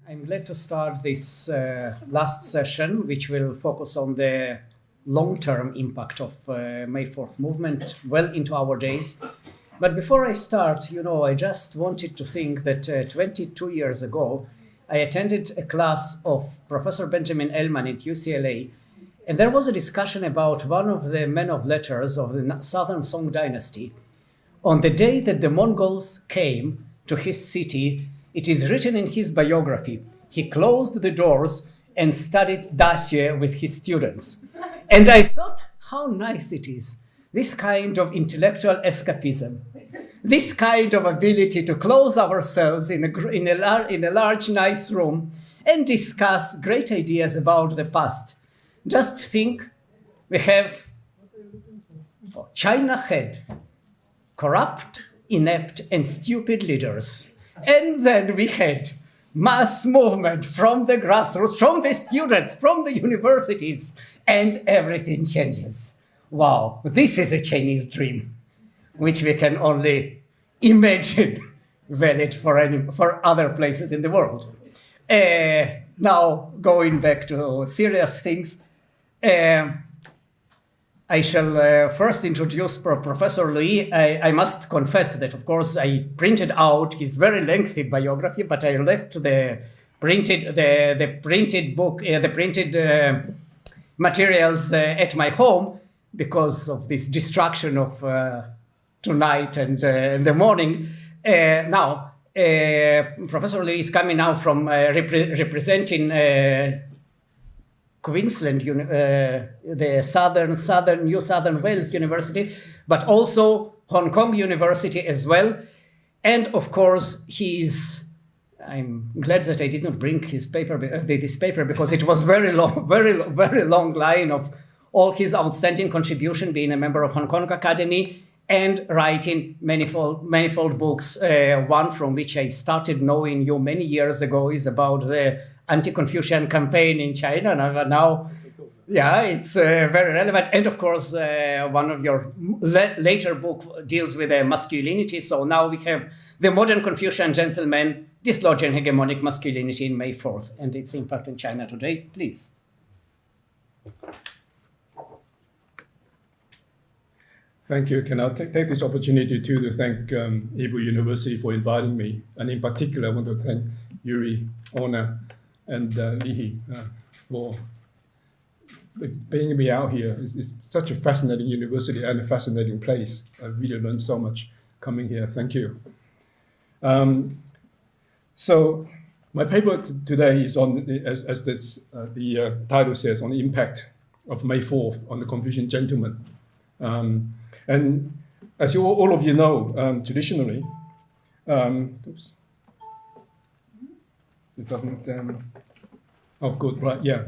I'm glad to start this last session, which will focus on the long-term impact of May 4th movement well into our days. But before I start, I just wanted to think that 22 years ago, I attended a class of Professor Benjamin Ellman at UCLA, and there was a discussion about one of the men of letters of the Southern Song dynasty. On the day that the Mongols came to his city, it is written in his biography, he closed the doors and studied Daxue with his students. And I thought, how nice it is, this kind of intellectual escapism, this kind of ability to close ourselves in a large, nice room and discuss great ideas about the past. Just think, we have China had corrupt, inept, and stupid leaders. And then we had mass movement from the grassroots, from the students, from the universities, and everything changes. Wow, this is a Chinese dream, which we can only imagine valid for other places in the world. Now, going back to serious things, I shall first introduce Professor Lui. I must confess that, of course, I printed out his very lengthy biography, but I left the printed book, the printed materials at my home because of this distraction of tonight and the morning. Now, Professor Lui is coming now from representing Queensland, the New Southern Wales University, but also Hong Kong University as well. And of course, I'm glad that I did not bring this paper because it was very long, very long line of all his outstanding contribution, being a member of Hong Kong Academy and writing manifold books. One from which I started knowing you many years ago is about the anti-Confucian campaign in China. And now, yeah, it's very relevant. And of course, one of your later book deals with masculinity. So now we have the modern Confucian gentleman, dislodging hegemonic masculinity in May 4th and its impact in China today. Please. Thank you. Can I take this opportunity to thank Hebrew University for inviting me. And in particular, I want to thank Yuri, Ona, and Lihi for bringing me out here. It's such a fascinating university and a fascinating place. I really learned so much coming here. Thank you. So my paper today is on, as the title says, on the impact of May 4th on the Confucian gentleman. And as all of you know, traditionally, oops. It doesn't, oh, good, right, yeah.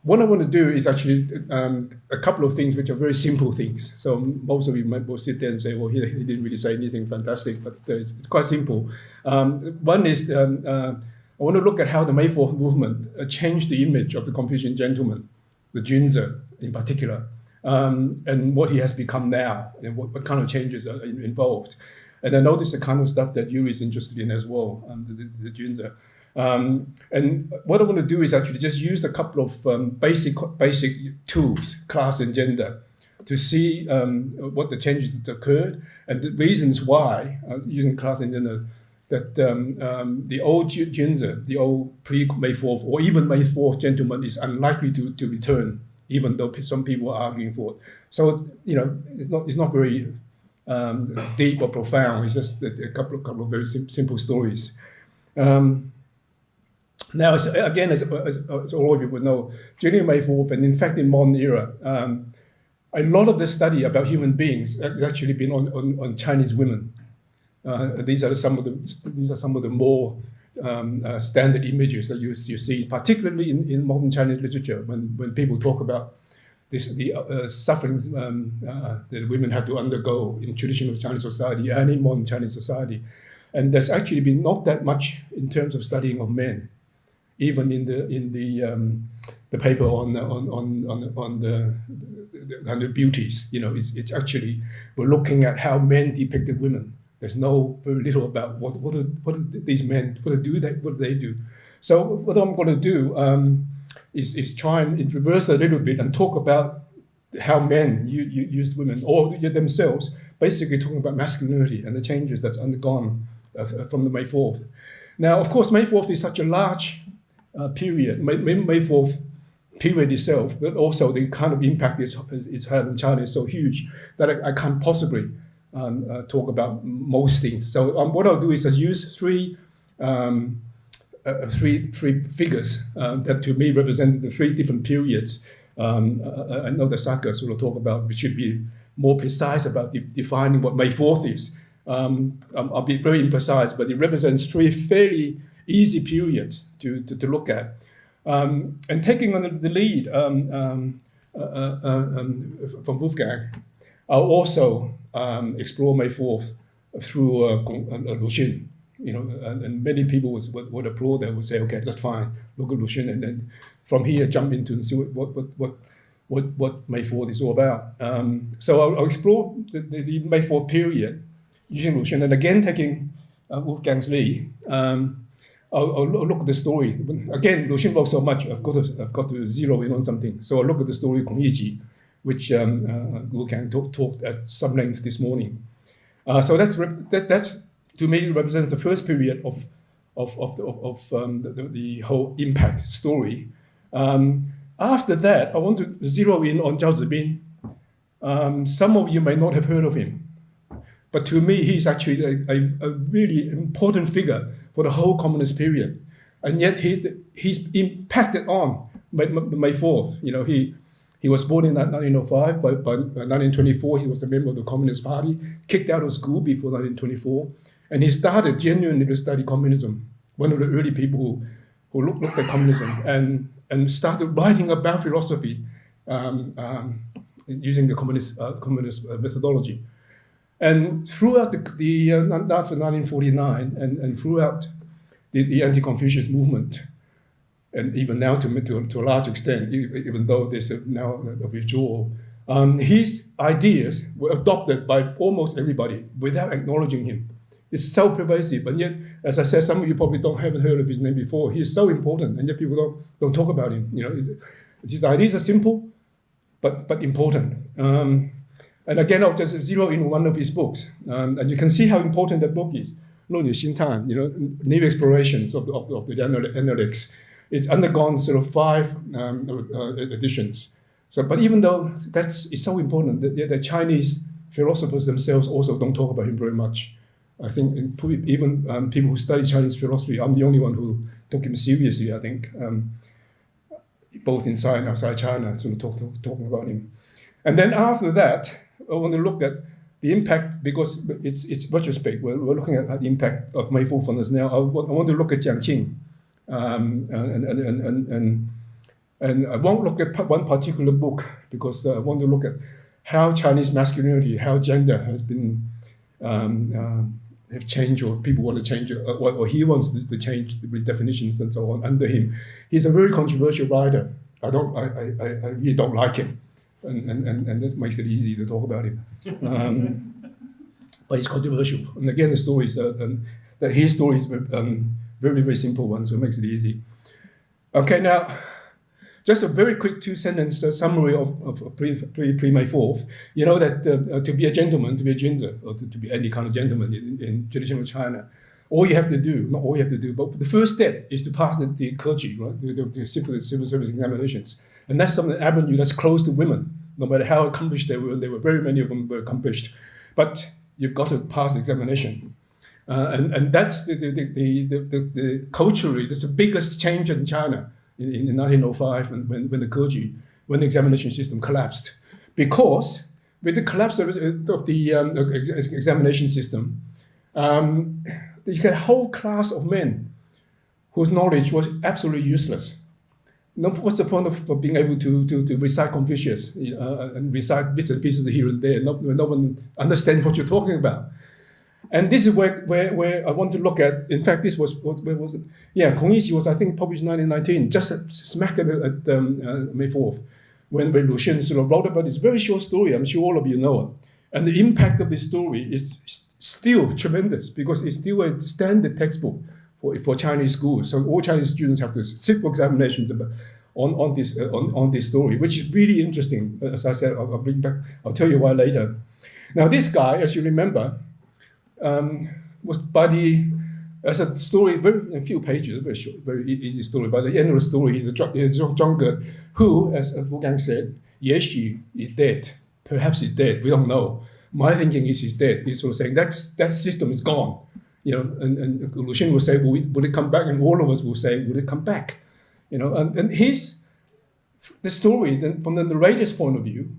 What I want to do is actually a couple of things which are very simple things. So most of you might both sit there and say, well, he didn't really say anything fantastic, but it's quite simple. One is, I want to look at how the May 4th movement changed the image of the Confucian gentleman, the Junzi in particular, and what he has become now, and what kind of changes are involved. And I noticed the kind of stuff that Yuri is interested in as well, the Junzi. And what I want to do is actually just use a couple of basic tools, class and gender, to see what the changes that occurred and the reasons why, using class and gender, that the old Junzi, the old pre-May 4th or even May 4th gentleman is unlikely to return, even though some people are arguing for it. So, it's not very deep or profound. It's just a couple of very simple stories. Now, again, as all of you would know, during May 4th, and in fact in modern era, a lot of the study about human beings has actually been on Chinese women. These are some of the more standard images that you see, particularly in modern Chinese literature, when people talk about the sufferings that women had to undergo in traditional Chinese society and in modern Chinese society. And there's actually been not that much in terms of studying of men, even in the paper on the beauties. It's actually, we're looking at how men depicted women There's very little about what do these men, what do they do. So what I'm going to do is try and reverse a little bit and talk about how men use women or themselves, basically talking about masculinity and the changes that's undergone from the May 4th. Now, of course, May 4th is such a large period. May 4th period itself, but also the kind of impact it's had in China is so huge that I can't possibly talk about most things. So what I'll do is just use three figures that to me represent the three different periods. I know that Saka sort of talk about we should be more precise about defining what May 4th is. I'll be very imprecise, but it represents three fairly easy periods to look at. And taking on the lead from Wolfgang, I'll also explore May 4th through Lu Xun. And many people would applaud that, would say, okay, that's fine, look at Lu Xun, and then from here jump into and see what May 4th is all about. So I'll explore the May 4th period using Lu Xun, and again taking Wolfgang's lead. I'll look at the story. Again, Lu Xun wrote so much, I've got to zero in on something. So I'll look at the story of Kong Yiji, which Wolfgang talked at some length this morning. So that's to me represents the first period of the whole impact story. After that, I want to zero in on Zhao Zibin. Some of you may not have heard of him, but to me, he's actually a really important figure for the whole communist period. And yet he's impacted on May 4th. He was born in 1905. By 1924, he was a member of the Communist Party, kicked out of school before 1924. And he started genuinely to study communism, one of the early people who looked at communism and started writing about philosophy using the communist methodology. And throughout after 1949 and throughout the anti-Confucius movement, and even now to a large extent, even though there's now a withdrawal, his ideas were adopted by almost everybody without acknowledging him. It's so pervasive, and yet, as I said, some of you probably haven't heard of his name before. He's so important, and yet people don't talk about him. His ideas are simple, but important. And again, I'll just zero in one of his books, and you can see how important that book is. Lonu Xintan, new explorations of the analects. It's undergone sort of 5 editions. So, but even though it's so important, the Chinese philosophers themselves also don't talk about him very much. I think even people who study Chinese philosophy, I'm the only one who took him seriously, I think, both inside and outside China, sort of talking about him. And then after that, I want to look at the impact, because it's retrospect. We're looking at the impact of May 4th on us now. I want to look at Jiang Qing. And I won't look at one particular book, because I want to look at how Chinese masculinity, how gender has been have changed, or people want to change it, or he wants to change the definitions and so on under him. He's a very controversial writer. I really don't like him, and that makes it easy to talk about him. But it's controversial, and again, the stories that his story is very, very simple one, so it makes it easy. Okay, now, just a very quick 2-sentence summary of pre-May 4th. You know that to be a gentleman, to be a Junzi, or to be any kind of gentleman in traditional China, all you have to do, not all you have to do, but the first step is to pass the Keji, right? The civil service examinations. And that's an avenue that's close to women, no matter how accomplished they were. There were very many of them were accomplished. But you've got to pass the examination. And that's the culturally, that's the biggest change in China in 1905 when the examination system collapsed. Because with the collapse of the examination system, you get a whole class of men whose knowledge was absolutely useless. What's the point of being able to recite Confucius and recite bits and pieces here and there? No one understands what you're talking about. And this is where I want to look at. In fact, this was where was it? Yeah, Kong Yiji was, I think, published in 1919, just smack at May 4th, when Lu Xun sort of wrote about this very short story. I'm sure all of you know it. And the impact of this story is still tremendous because it's still a standard textbook for Chinese schools. So all Chinese students have to sit for examinations on this story, which is really interesting. As I said, I'll bring back. I'll tell you why later. Now this guy, as you remember, was by the as a story, very a few pages, very short, very easy story. By the end of the story, he's a Zhang Ge, who, as Wolfgang said, 也许 is dead. Perhaps he's dead. We don't know. My thinking is he's dead. He's sort of saying that system is gone. And Lu Xun will say, will it come back? And all of us will say, will it come back? And the story, then, from the narrator's point of view,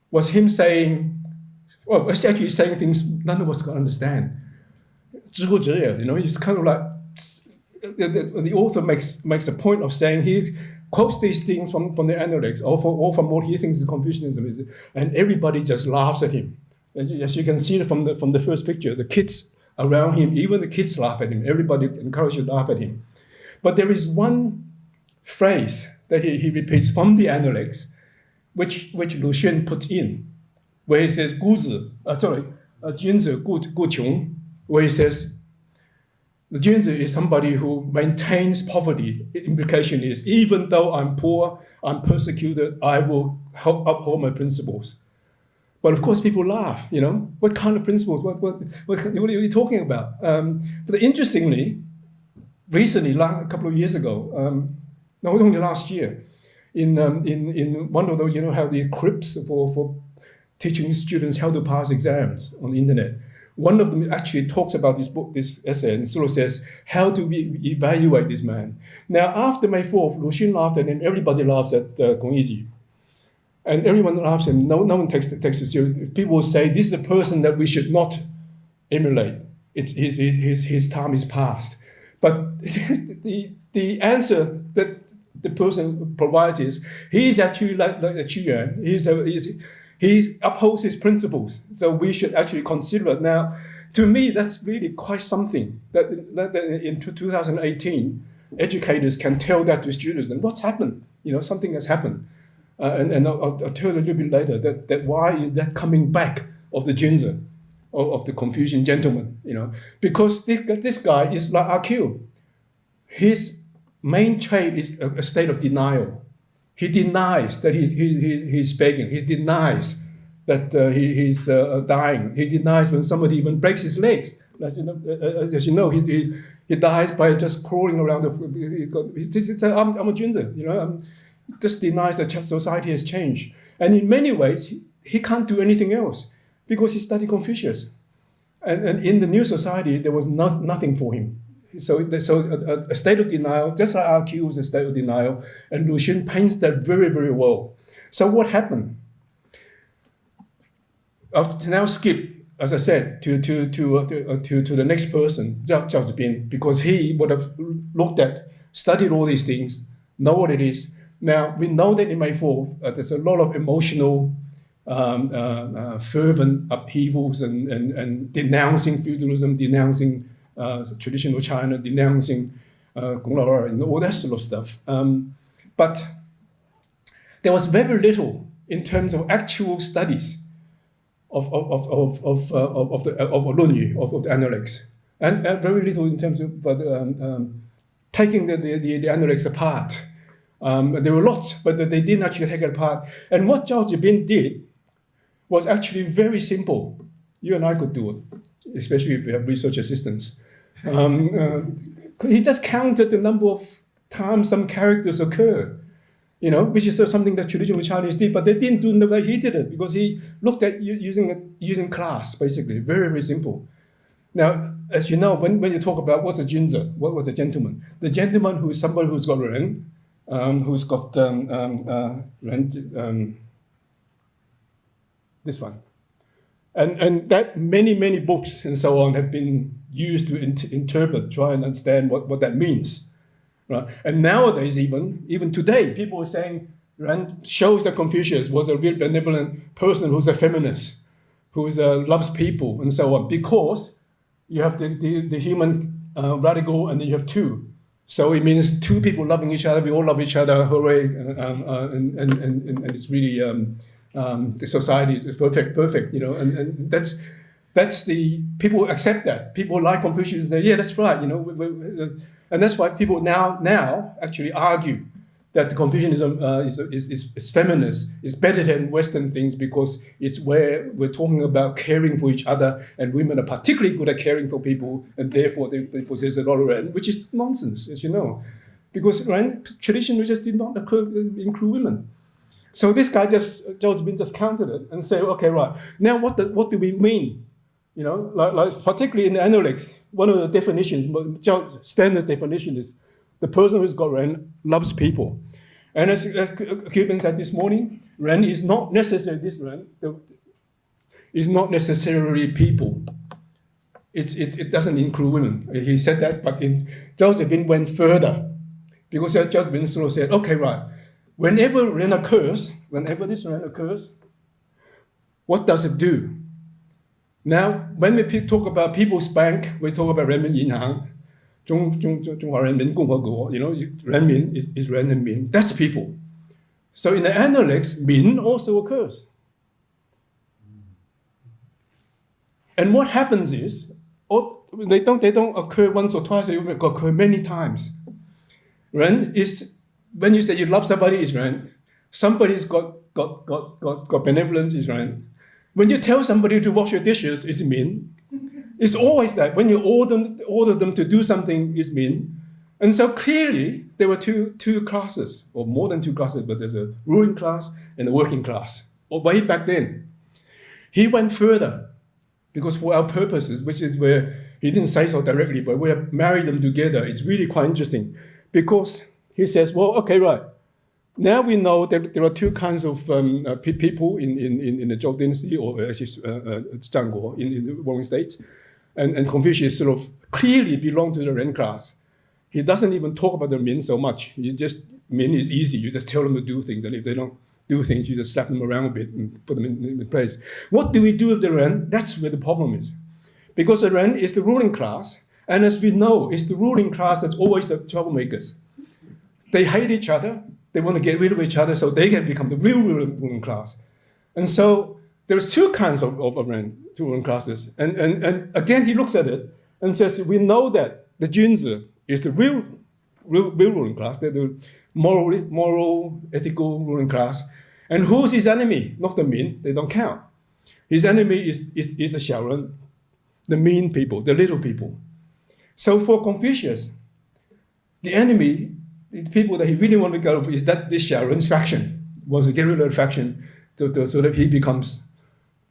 was him saying, well, it's actually saying things none of us can understand. He's kind of like, the author makes a point of saying he quotes these things from the Analects or from what he thinks is Confucianism, and everybody just laughs at him. And as you can see from the first picture, the kids around him, even the kids laugh at him. Everybody encourages you to laugh at him. But there is one phrase that he repeats from the Analects, which Lu Xun puts in, where he says, 君子固穷, where he says, the Junzi is somebody who maintains poverty. The implication is, even though I'm poor, I'm persecuted, I will uphold my principles. But of course, people laugh. What kind of principles? What are you talking about? But interestingly, recently, a couple of years ago, no, only last year, in one of the how the crypts for teaching students how to pass exams on the internet. One of them actually talks about this essay, and sort of says, how do we evaluate this man? Now, after May 4th, Lu Xun laughed at him, everybody laughs at Gong Yizi. And everyone laughs at him, no one takes it seriously. People will say, this is a person that we should not emulate. His time is past. But the answer that the person provides is, he's actually like a Qu Yuan. He upholds his principles, so we should actually consider it. Now, to me, that's really quite something that in 2018, educators can tell that to students. And what's happened? Something has happened. And I'll tell you a little bit later that why is that coming back of the Junzi, of the Confucian gentleman, because this guy is like RQ. His main trait is a state of denial. He denies that he's begging. He denies that he's dying. He denies when somebody even breaks his legs. As you know, he dies by just crawling around. I'm a Junzi, just denies that society has changed. And in many ways, he can't do anything else because he studied Confucius. And in the new society, there was nothing for him. So a state of denial, just like RQ was a state of denial, and Lu Xun paints that very, very well. So what happened? I'll now skip, as I said, to the next person, Zhao Zibin, because he would have looked at, studied all these things, know what it is. Now, we know that in May 4th, there's a lot of emotional, fervent upheavals and denouncing feudalism, denouncing traditional China, denouncing Gong Lao and all that sort of stuff. But there was very little in terms of actual studies of the Lunyu, of the Analects, and very little in terms of taking the Analects apart. There were lots, but they didn't actually take it apart. And what Zhao Zibin did was actually very simple. You and I could do it, especially if we have research assistants. He just counted the number of times some characters occur, which is something that traditional Chinese did, but they didn't do the way he did it because he looked at using class, basically, very, very simple. Now, as you know, when you talk about what's a Junzi, what was a gentleman? The gentleman who is somebody who's got ren, who's got this one. And that many books and so on have been used to interpret, try and understand what that means. Right? And nowadays, even today, people are saying Rand shows that Confucius was a real benevolent person who's a feminist, who loves people and so on, because you have the human radical and then you have two. So it means two people loving each other, we all love each other, hooray, and it's really, the society is perfect, and that's, That's the people accept that. People like Confucius say, yeah, that's right, and that's why people now actually argue that Confucianism is feminist, is better than Western things because it's where we're talking about caring for each other, and women are particularly good at caring for people, and therefore they possess a lot of Ren, which is nonsense, as you know, because Ren traditionally just did not include women. So this guy Zhao Zibin just countered it and said, okay, right, now what do we mean? Like particularly in the analects, one of the definitions, standard definition is the person who's got Ren loves people. And as Cuban said this morning, Ren is not necessarily this Ren, is not necessarily people. It doesn't include women. He said that, but Zhao Zibin went further. Because Zhao Zibin sort of said, okay, right, whenever this Ren occurs, what does it do? Now, when we talk about People's Bank, we talk about Renmin Yinhang, 中华人民共和国, Renmin is Ren and Min. That's people. So in the analects, Min also occurs. And what happens is, they don't occur once or twice, they occur many times. Ren is, when you say you love somebody, is Ren. Somebody's got benevolence, is Ren. When you tell somebody to wash your dishes, it's Min. It's always that. When you order them to do something, it's Min. And so clearly, there were two classes, or more than two classes, but there's a ruling class and a working class, or way back then. He went further, because for our purposes, which is where he didn't say so directly, but we have married them together, it's really quite interesting. Because he says, well, okay, right. Now we know that there are two kinds of people in the Zhou dynasty, or actually Zhangguo in the Warring States. And Confucius sort of clearly belonged to the Ren class. He doesn't even talk about the Min so much. Min is easy. You just tell them to do things. And if they don't do things, you just slap them around a bit and put them in place. What do we do with the Ren? That's where the problem is. Because the Ren is the ruling class. And as we know, it's the ruling class that's always the troublemakers. They hate each other. They want to get rid of each other so they can become the real ruling class. And so there's two kinds of Ren, two ruling classes. And again, he looks at it and says, we know that the Junzi is the real ruling class. They're the moral, ethical ruling class. And who's his enemy? Not the Min, they don't count. His enemy is the Xiaoren, the mean people, the little people. So for Confucius, the enemy, the people that he really wanted to get over is that this Xiaoren's faction, wants to get rid of the faction so that he becomes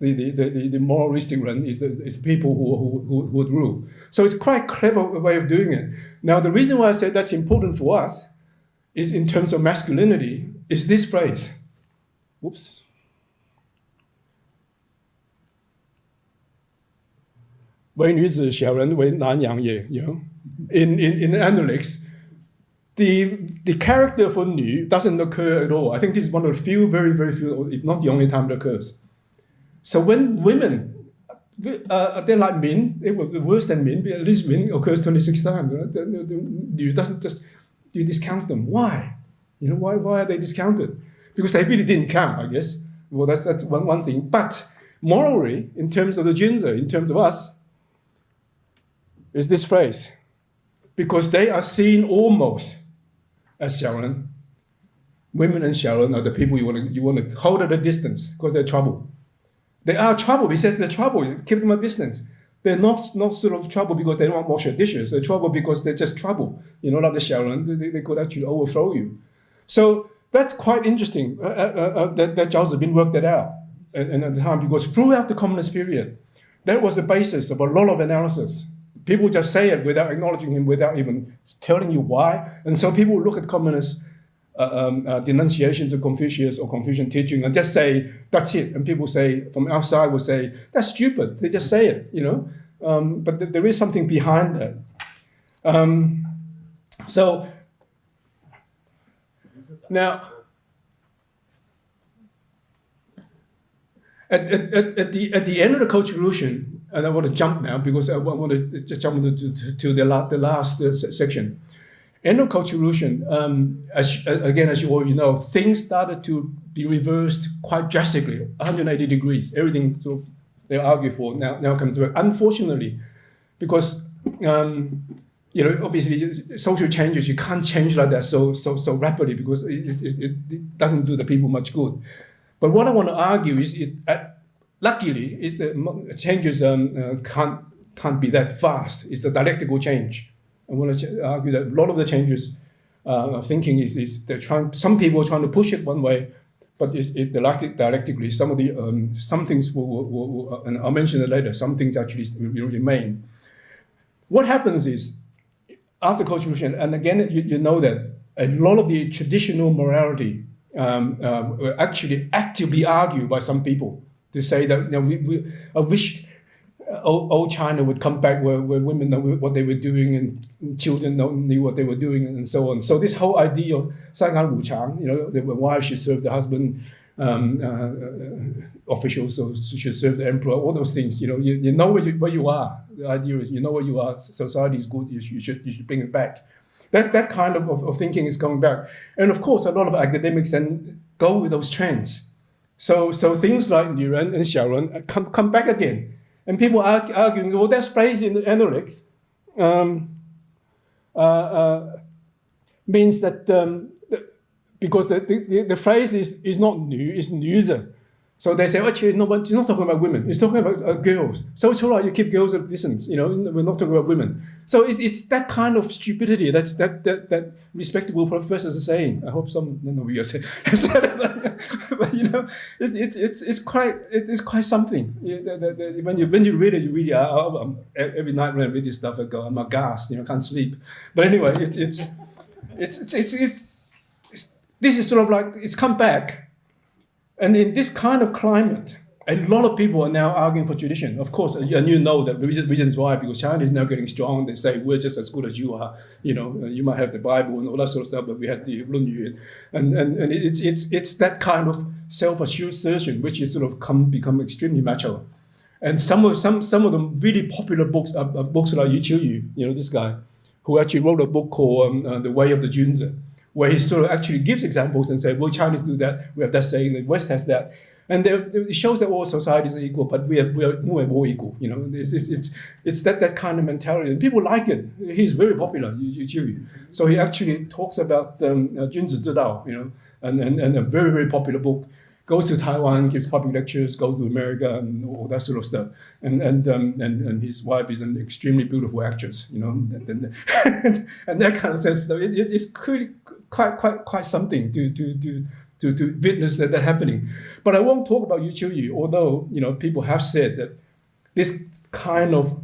the moralistic Ren, is the people who would rule. So it's quite a clever way of doing it. Now, the reason why I say that's important for us is in terms of masculinity, is this phrase. Whoops. In analects, the character for Nu doesn't occur at all. I think this is one of the few, very, very few, if not the only time it occurs. So when women, they're like Min, they were worse than Min, but at least Min occurs 26 times. Nu doesn't just, you discount them. Why? Why are they discounted? Because they really didn't count, I guess. Well, that's one thing. But morally, in terms of the Junzi, in terms of us, is this phrase. Because they are seen almost as Xiaoren. Women and Xiaoren are the people you want to hold at a distance because they're trouble. They are trouble. He says they're trouble. Keep them at a distance. They're not sort of trouble because they don't wash their dishes. They're trouble because they're just trouble. Like the Xiaoren, they could actually overthrow you. So that's quite interesting that Zhao Zibin worked that out at the time, because throughout the communist period, that was the basis of a lot of analysis. People just say it without acknowledging him, without even telling you why. And so people look at communist denunciations of Confucius or Confucian teaching and just say, that's it. And people say, from outside will say, that's stupid. They just say it, But there is something behind that. So now, at the end of the Cultural Revolution, and I want to jump now because I want to jump to the last section. End of Cultural Revolution, as you already know, things started to be reversed quite drastically, 180 degrees. Everything sort of they argue for now comes back. Unfortunately, because obviously social changes you can't change like that so rapidly because it doesn't do the people much good. But what I want to argue is luckily the changes can't be that fast. It's a dialectical change. I want to argue that a lot of the changes thinking is they're trying. Some people are trying to push it one way, but dialectically, some things will and I'll mention it later. Some things actually will remain. What happens is after Cultural Revolution, and again, you know that a lot of the traditional morality were actually actively argued by some people to say that I wish old China would come back where women know what they were doing and children knew what they were doing and so on. So this whole idea of 三纲五常, the wife should serve the husband, officials should serve the emperor, all those things. You know where you are. The idea is you know where you are. Society is good. You should bring it back. That kind of thinking is coming back, and of course a lot of academics then go with those trends. So things like Yuren and Xiaoren come back again. And people are arguing, well, that phrase in the analects means that because the phrase is not new, it's neuser. So they say, actually, no, but you're not talking about women. It's talking about girls. So it's all right, you keep girls at a distance. We're not talking about women. So it's that kind of stupidity that respectable professors are saying. I hope none of you have said it, but it's quite something. When you read it, you really are. Every night when I read this stuff, I go, I'm aghast. Can't sleep. But anyway, this is sort of like it's come back. And in this kind of climate, a lot of people are now arguing for tradition. Of course, and you know that the reasons why, because China is now getting strong. They say, we're just as good as you are. You might have the Bible and all that sort of stuff, but we had the Lunyu. And it's that kind of self-assertion which is sort of become extremely macho. And some of the really popular books are books like Yu Qiuyu, this guy, who actually wrote a book called The Way of the Junzi, where he sort of actually gives examples and says, well, Chinese do that, we have that saying, the West has that. And it shows that all societies are equal, but we are more equal. It's that kind of mentality. And people like it. He's very popular, Yu Qiuyu. So he actually talks about Junzi Zidao, and a very, very popular book. Goes to Taiwan, gives public lectures, goes to America, and all that sort of stuff. And his wife is an extremely beautiful actress, and that kind of sense. It's quite something to witness that happening. But I won't talk about Yu Qiuyu, although people have said that this kind of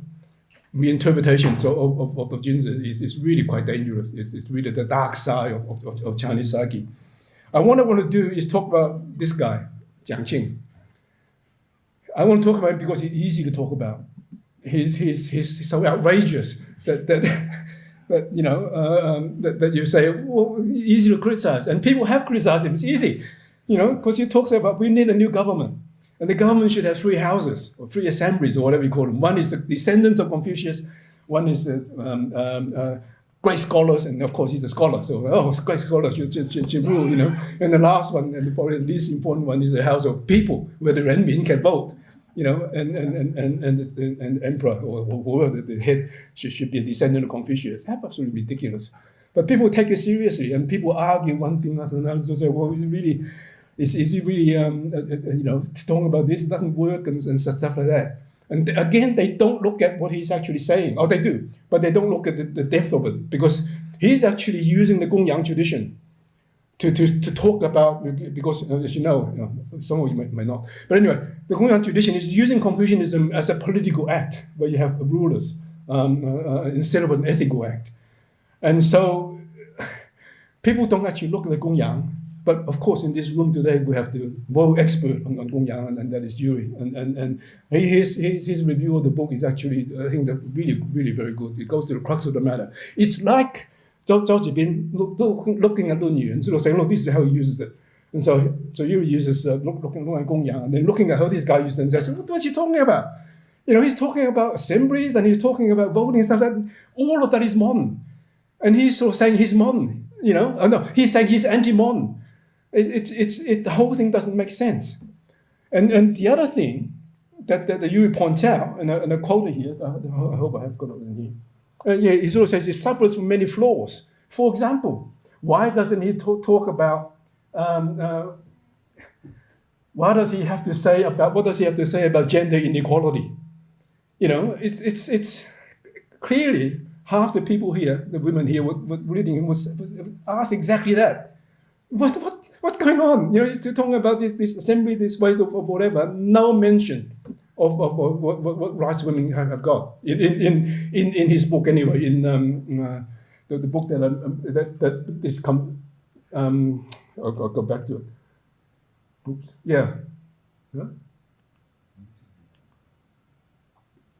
reinterpretation of Junzi is really quite dangerous. It's really the dark side of Chinese psyche. What I want to do is talk about this guy, Jiang Qing. I want to talk about him because he's easy to talk about. He's so outrageous that you say, well, easy to criticize. And people have criticized him. It's easy, because he talks about we need a new government. And the government should have 3 houses or 3 assemblies or whatever you call them. One is the descendants of Confucius. One is the great scholars, and of course he's a scholar, so great scholars should rule, And the last one, and probably the least important one, is the house of people, where the renmin can vote, and emperor or whoever the head should be a descendant of Confucius. That's absolutely ridiculous. But people take it seriously, and people argue one thing after another. So say, well, is he really, talking about this? It doesn't work, and stuff like that. And again, they don't look at what he's actually saying. Oh, they do, but they don't look at the depth of it, because he's actually using the Gongyang tradition to talk about, because as you know, some of you may not. But anyway, the Gongyang tradition is using Confucianism as a political act where you have rulers instead of an ethical act. And so people don't actually look at the Gongyang. But of course, in this room today, we have the world expert on Gongyang, and that is Yuri. And his review of the book is actually, I think, really, really very good. It goes to the crux of the matter. It's like Zhao Zibin looking at Lunyu and sort of saying, look, this is how he uses it. And so Yuri uses looking at Gongyang, and then looking at how this guy uses it and says, what's he talking about? He's talking about assemblies, and he's talking about voting and stuff like that. All of that is modern. And he's sort of saying he's modern, No, he's saying he's anti-modern. The whole thing doesn't make sense. And the other thing that Yuri points out, and I quote it here. I hope I have got it in here. Yeah, he sort of says it suffers from many flaws. For example, why doesn't he talk about? What does he have to say about gender inequality? You know, it's clearly half the people here, the women here, were reading him was asked exactly that. What's going on? You know, he's still talking about this assembly, this ways of whatever. No mention of what rights women have got in his book anyway. In the book that is come. I'll go back to it. Oops. Yeah.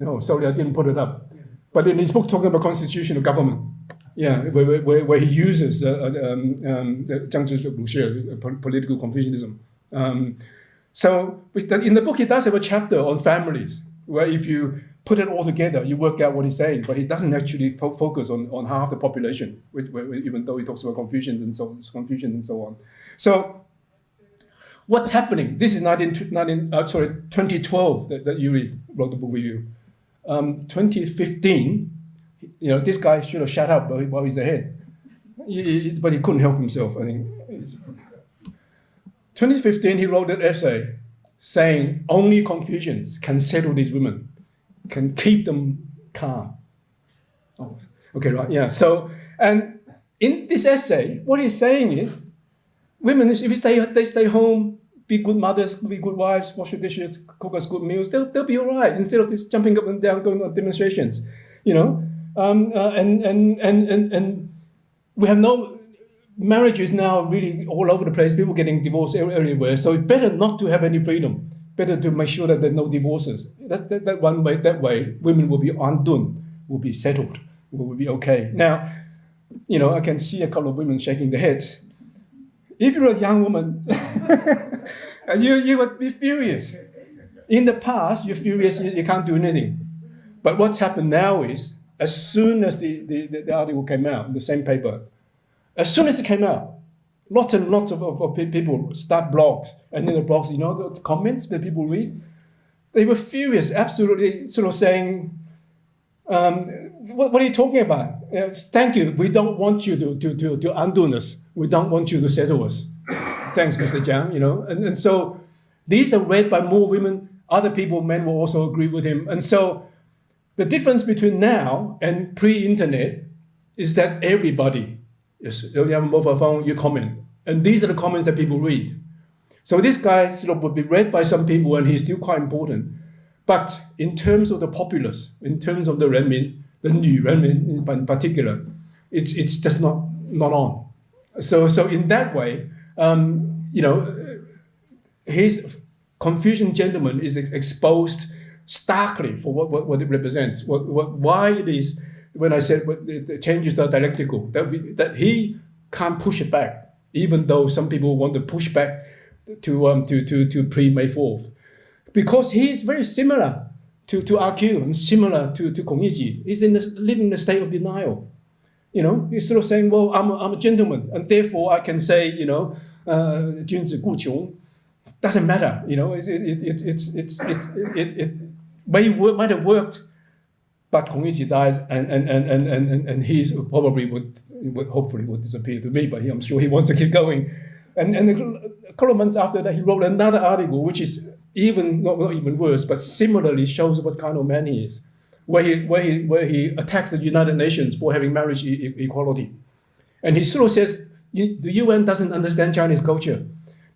No, sorry, I didn't put it up. But in his book talking about constitutional government, yeah, where he uses political Confucianism. So in the book, he does have a chapter on families, where if you put it all together, you work out what he's saying, but he doesn't actually focus on half the population, even though he talks about Confucian and so on. So what's happening? This is 2012 that Yuri wrote the book review. 2015, you know, this guy should have shut up while he's ahead, but he couldn't help himself. I think 2015 he wrote an essay saying only Confucians can settle these women, can keep them calm. Oh, okay, right, yeah. So, and in this essay, what he's saying is, women, if they stay home, be good mothers, be good wives, wash the dishes, cook us good meals, they'll be all right, instead of this jumping up and down, going on demonstrations, you know. And we have no marriages now really all over the place, people getting divorced everywhere. So it's better not to have any freedom, better to make sure that there's no divorces. That way, women will be undone, will be settled, will be okay. Now, you know, I can see a couple of women shaking their heads. If you're a young woman, you would be furious. In the past, you're furious, you can't do anything. But what's happened now is, as soon as the article came out, in the same paper, as soon as it came out, lots and lots of people start blogs. And in the blogs, you know, those comments that people read, they were furious, absolutely sort of saying, what are you talking about? Thank you. We don't want you to undo us. We don't want you to settle us. Thanks, Mr. Jiang. You know, and so these are read by more women. Other people, men, will also agree with him. And so the difference between now and pre-internet is that everybody, yes, you have a mobile phone, you comment, and these are the comments that people read. So this guy sort of would be read by some people, and he's still quite important. But in terms of the populace, in terms of the Renmin, the new Renmin in particular, it's just not on. So in that way, you know, his Confucian gentleman is exposed starkly for what it represents. Why it is, when I said the changes are dialectical, that he can't push it back, even though some people want to push back to pre-May 4th. Because he is very similar to RQ and similar to Kong Yiji. He's living in a state of denial. You know, he's sort of saying, well, I'm a gentleman, and therefore I can say, you know, 君子固穷. Doesn't matter, you know. It might have worked, but Kong Yiji dies, and he probably would hopefully disappear to me. But I'm sure he wants to keep going. And a couple of months after that, he wrote another article, which is not even worse, but similarly shows what kind of man he is, where he attacks the United Nations for having marriage equality, and he sort of says the UN doesn't understand Chinese culture,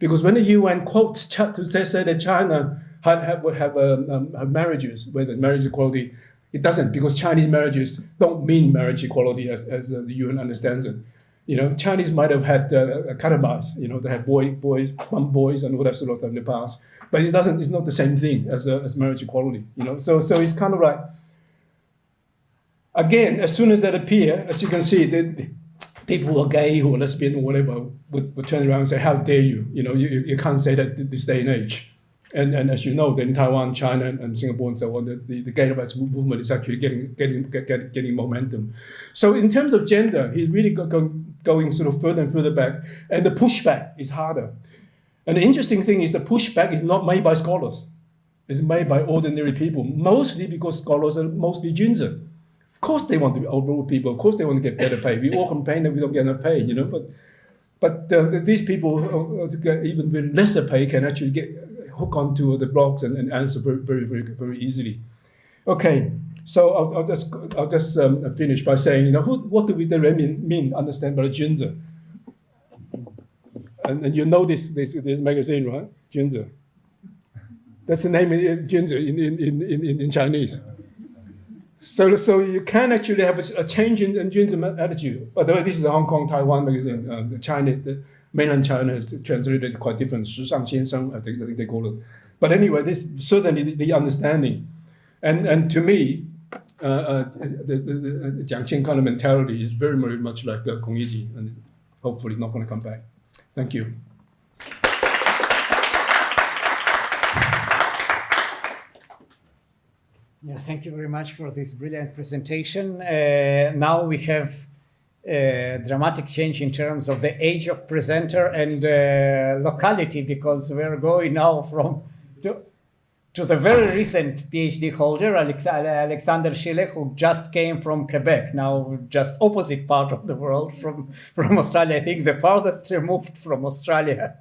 because when the UN quotes to say that China would have marriages with marriage equality, it doesn't, because Chinese marriages don't mean marriage equality as the UN understands it. You know, Chinese might have had catabots, you know, they had boys, bum boys, and all that sort of stuff in the past. But it doesn't. It's not the same thing as marriage equality, you know. So it's kind of like, again, as soon as that appear, as you can see, the people who are gay, who are lesbian, or whatever, would turn around and say, "How dare you? You know, you can't say that this day and age." And as you know, in Taiwan, China, and Singapore, and so on, the gay rights movement is actually getting momentum. So in terms of gender, he's really going sort of further and further back, and the pushback is harder. And the interesting thing is the pushback is not made by scholars. It's made by ordinary people, mostly because scholars are mostly Junzi. Of course they want to be overall people. Of course they want to get better pay. We all complain that we don't get enough pay, But these people, to get even with lesser pay, can actually get hook onto the blogs and answer very, very, very easily. Okay, so I'll just finish by saying, what do we mean understand by Junzi? And you know this magazine, right? Junzi. That's the name of Junzi in Chinese. So you can actually have a change in Junzi attitude. By the way, this is a Hong Kong, Taiwan magazine. The mainland China has translated quite different. 时尚先生, I think they call it. But anyway, this certainly the understanding. And to me, the Jiang Qing kind of mentality is very, very much like the Kong Yizi, and hopefully not going to come back. Thank you. Yeah, thank you very much for this brilliant presentation. Now we have a dramatic change in terms of the age of presenter and locality, because we're going now to the very recent PhD holder, Alexander Schille, who just came from Quebec, now just opposite part of the world from Australia. I think the farthest removed from Australia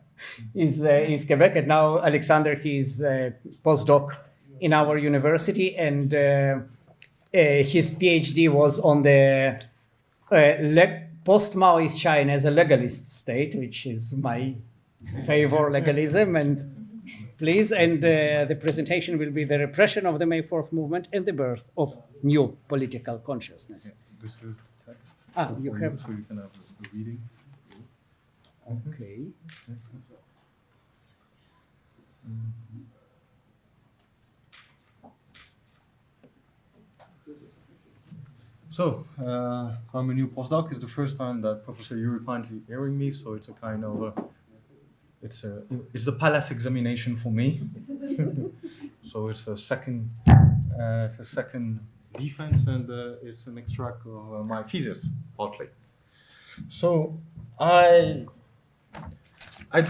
is Quebec, and now Alexander, he's a postdoc in our university, and his PhD was on the post-Maoist China as a legalist state, which is my favor, legalism, and please. And the presentation will be the repression of the May 4th movement and the birth of new political consciousness. Yeah, this is the text. You have. So you can have the reading. Okay. So, I'm a new postdoc. It's the first time that Professor Yuri is hearing me, so it's a kind of it's the palace examination for me. So it's a second defense, and it's an extract of my thesis, partly. So I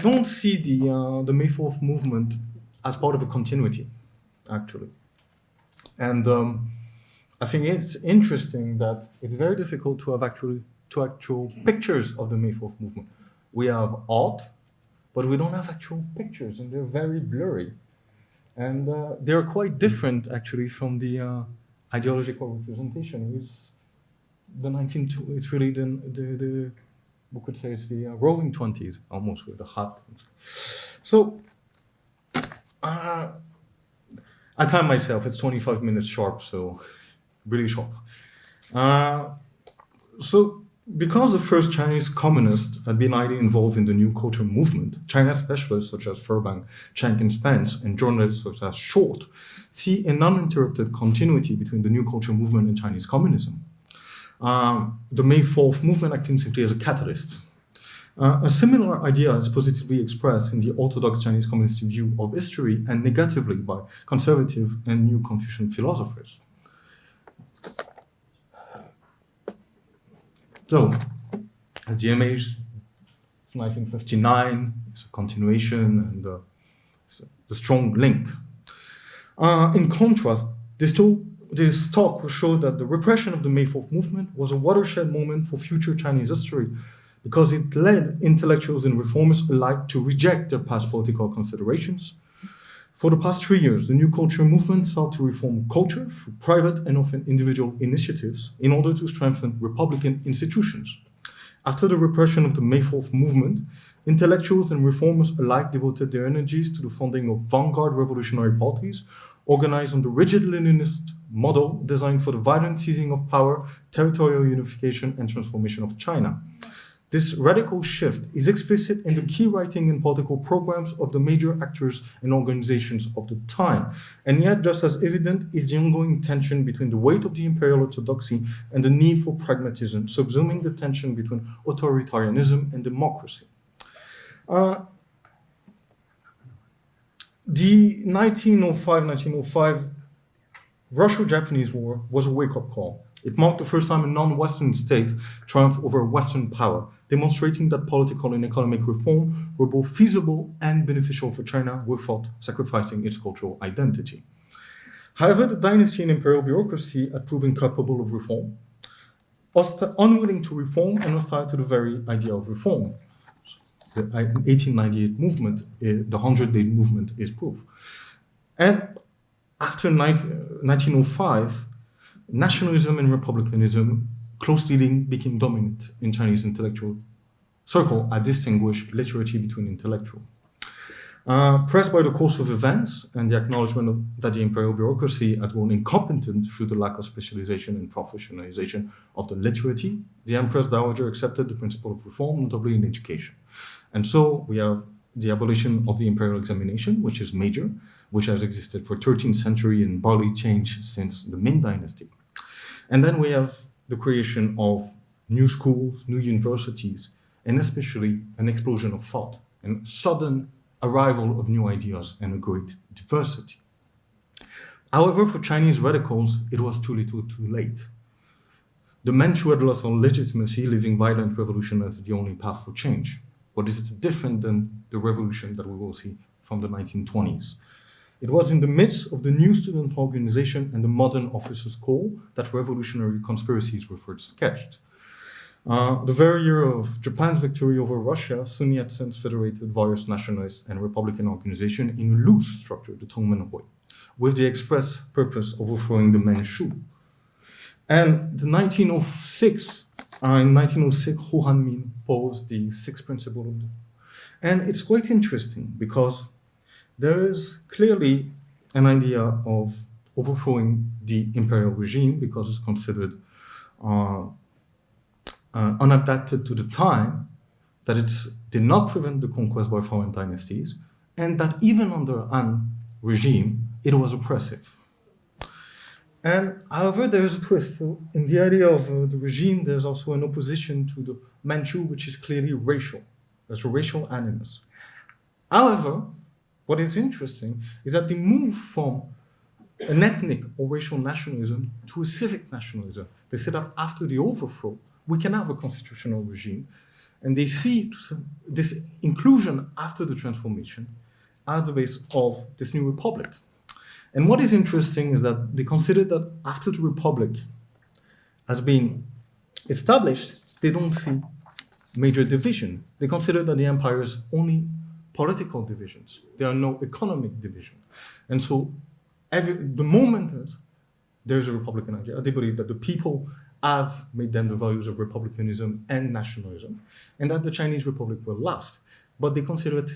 don't see the May 4th movement as part of a continuity, actually, and I think it's interesting that it's very difficult to have actual pictures of the May 4th movement. We have art, but we don't have actual pictures, and they're very blurry. And they're quite different, actually, from the ideological representation. It's really the we could say it's the roaring 20s, almost, with the hat. So, I time myself, it's 25 minutes sharp, so really sharp. So, because the first Chinese communists had been highly involved in the New Culture movement, Chinese specialists such as Furbank, Cheng and Spence, and journalists such as Short see an uninterrupted continuity between the New Culture movement and Chinese communism. The May 4th movement acting simply as a catalyst. A similar idea is positively expressed in the orthodox Chinese communist view of history and negatively by conservative and New Confucian philosophers. So, as the image, it's 1959, it's a continuation, and it's a strong link. In contrast, this talk will show that the repression of the May 4th movement was a watershed moment for future Chinese history, because it led intellectuals and reformists alike to reject their past political considerations. For the past 3 years, the New Culture movement sought to reform culture through private and often individual initiatives in order to strengthen republican institutions. After the repression of the May 4th movement, intellectuals and reformers alike devoted their energies to the funding of vanguard revolutionary parties organized on the rigid Leninist model designed for the violent seizing of power, territorial unification, and transformation of China. This radical shift is explicit in the key writing and political programs of the major actors and organizations of the time. And yet, just as evident is the ongoing tension between the weight of the imperial orthodoxy and the need for pragmatism, subsuming the tension between authoritarianism and democracy. The 1905 Russo-Japanese War was a wake-up call. It marked the first time a non-Western state triumphed over Western power, demonstrating that political and economic reform were both feasible and beneficial for China without sacrificing its cultural identity. However, the dynasty and imperial bureaucracy had proven capable of reform, unwilling to reform and hostile to the very idea of reform. The 1898 movement, the 100-day movement, is proof. And after 1905, nationalism and republicanism closely linked became dominant in Chinese intellectual circle, a distinguished literature between intellectual. Pressed by the course of events and the acknowledgement that the imperial bureaucracy had grown incompetent through the lack of specialization and professionalization of the literati, the Empress Dowager accepted the principle of reform, notably in education. And so we have the abolition of the imperial examination, which is major, which has existed for 13th century and barely changed since the Ming Dynasty. And then we have the creation of new schools, new universities, and especially an explosion of thought and sudden arrival of new ideas and a great diversity. However, for Chinese radicals, it was too little too late. The Manchu had lost all legitimacy, leaving violent revolution as the only path for change. What is different than the revolution that we will see from the 1920s? It was in the midst of the new student organization and the modern officers' corps that revolutionary conspiracies were first sketched. The very year of Japan's victory over Russia, Sun Yat-sen federated various nationalist and republican organizations in a loose structure, the Tongmenhui, with the express purpose of overthrowing the Manchu. And in 1906, Ho Han-min posed the sixth principle of and it's quite interesting because there is clearly an idea of overthrowing the imperial regime because it's considered unadapted to the time, that it did not prevent the conquest by foreign dynasties, and that even under Han regime, it was oppressive. And however, there is a twist. So in the idea of the regime, there's also an opposition to the Manchu, which is clearly racial. There's a racial animus. However, what is interesting is that they move from an ethnic or racial nationalism to a civic nationalism. They said that after the overthrow, we can have a constitutional regime, and they see this inclusion after the transformation as the base of this new republic. And what is interesting is that they consider that after the republic has been established, they don't see major division. They consider that the empire is only political divisions. There are no economic division. And so the moment there's a republican idea, they believe that the people have made them the values of republicanism and nationalism, and that the Chinese Republic will last. But they consider it,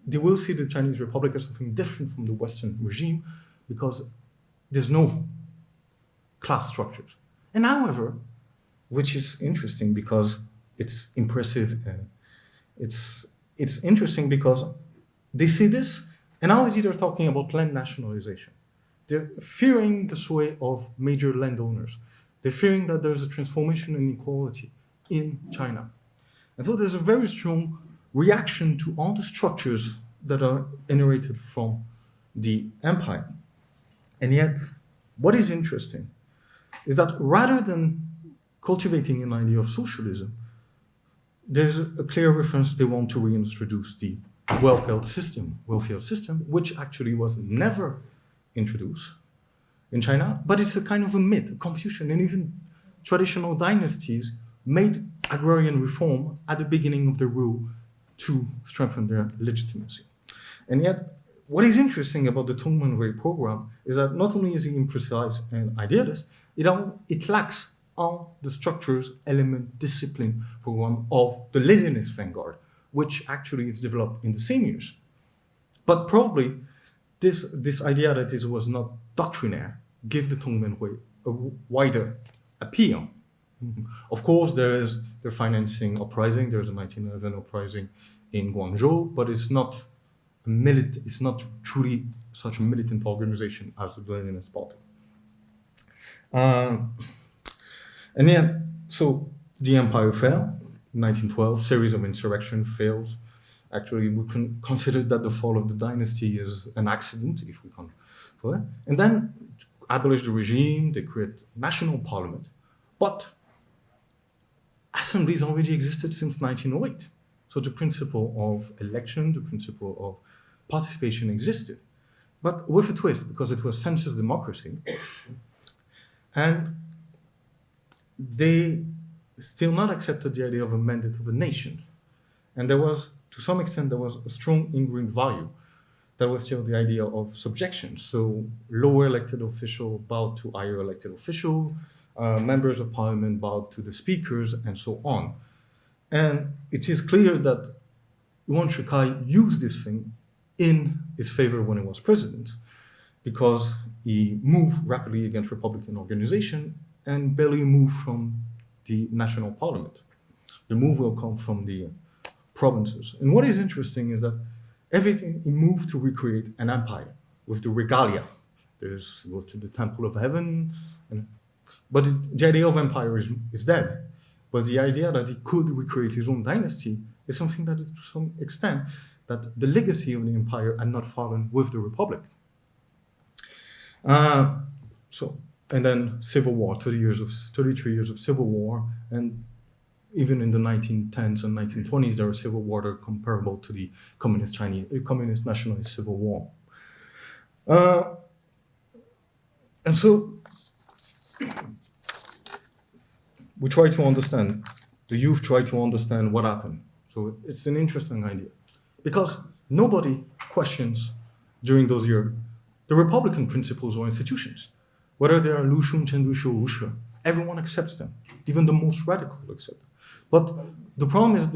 they will see the Chinese Republic as something different from the Western regime because there's no class structures. And however, which is interesting because it's impressive, it's interesting because they say this, and already they're talking about land nationalization. They're fearing the sway of major landowners. They're fearing that there's a transformation in equality in China. And so there's a very strong reaction to all the structures that are inherited from the empire. And yet, what is interesting is that rather than cultivating an idea of socialism, there's a clear reference they want to reintroduce the welfare system, which actually was never introduced in China, but it's a kind of a myth, a confusion, and even traditional dynasties made agrarian reform at the beginning of their rule to strengthen their legitimacy. And yet, what is interesting about the Tongmenhui program is that not only is it imprecise and idealist, it lacks all the structures, element, discipline program of the Leninist vanguard, which actually is developed in the same years. But probably this idea that this was not doctrinaire gave the Tongmenhui a wider appeal. Of course, they're financing uprising. There's a 1911 uprising in Guangzhou, but it's not truly such a militant organization as the Leninist Party. And yet, so the empire fell in 1912, series of insurrection fails. Actually, we can consider that the fall of the dynasty is an accident, if we can. And then abolish the regime, they create national parliament. But assemblies already existed since 1908. So the principle of election, the principle of participation existed, but with a twist, because it was census democracy. And they still not accepted the idea of a mandate of a nation. And there was, to some extent, there was a strong ingrained value. That was still the idea of subjection. So lower elected official bowed to higher elected official, members of parliament bowed to the speakers, and so on. And it is clear that Yuan Shikai used this thing in his favor when he was president, because he moved rapidly against Republican organization and barely moved from the national parliament. The move will come from the provinces. And what is interesting is that everything, he moved to recreate an empire with the regalia. There's goes to the Temple of Heaven, but the idea of empire is dead. But the idea that he could recreate his own dynasty is something that is, to some extent, that the legacy of the empire had not fallen with the republic. And then civil war, 33 years of civil war, and even in the 1910s and 1920s, there were civil war that are comparable to the communist nationalist civil war. And so we try to understand, the youth try to understand what happened. So it's an interesting idea, because nobody questions during those years the Republican principles or institutions, whether they are Lushun, Chendushu, or Wushu. Everyone accepts them, even the most radical accept them. But the problem is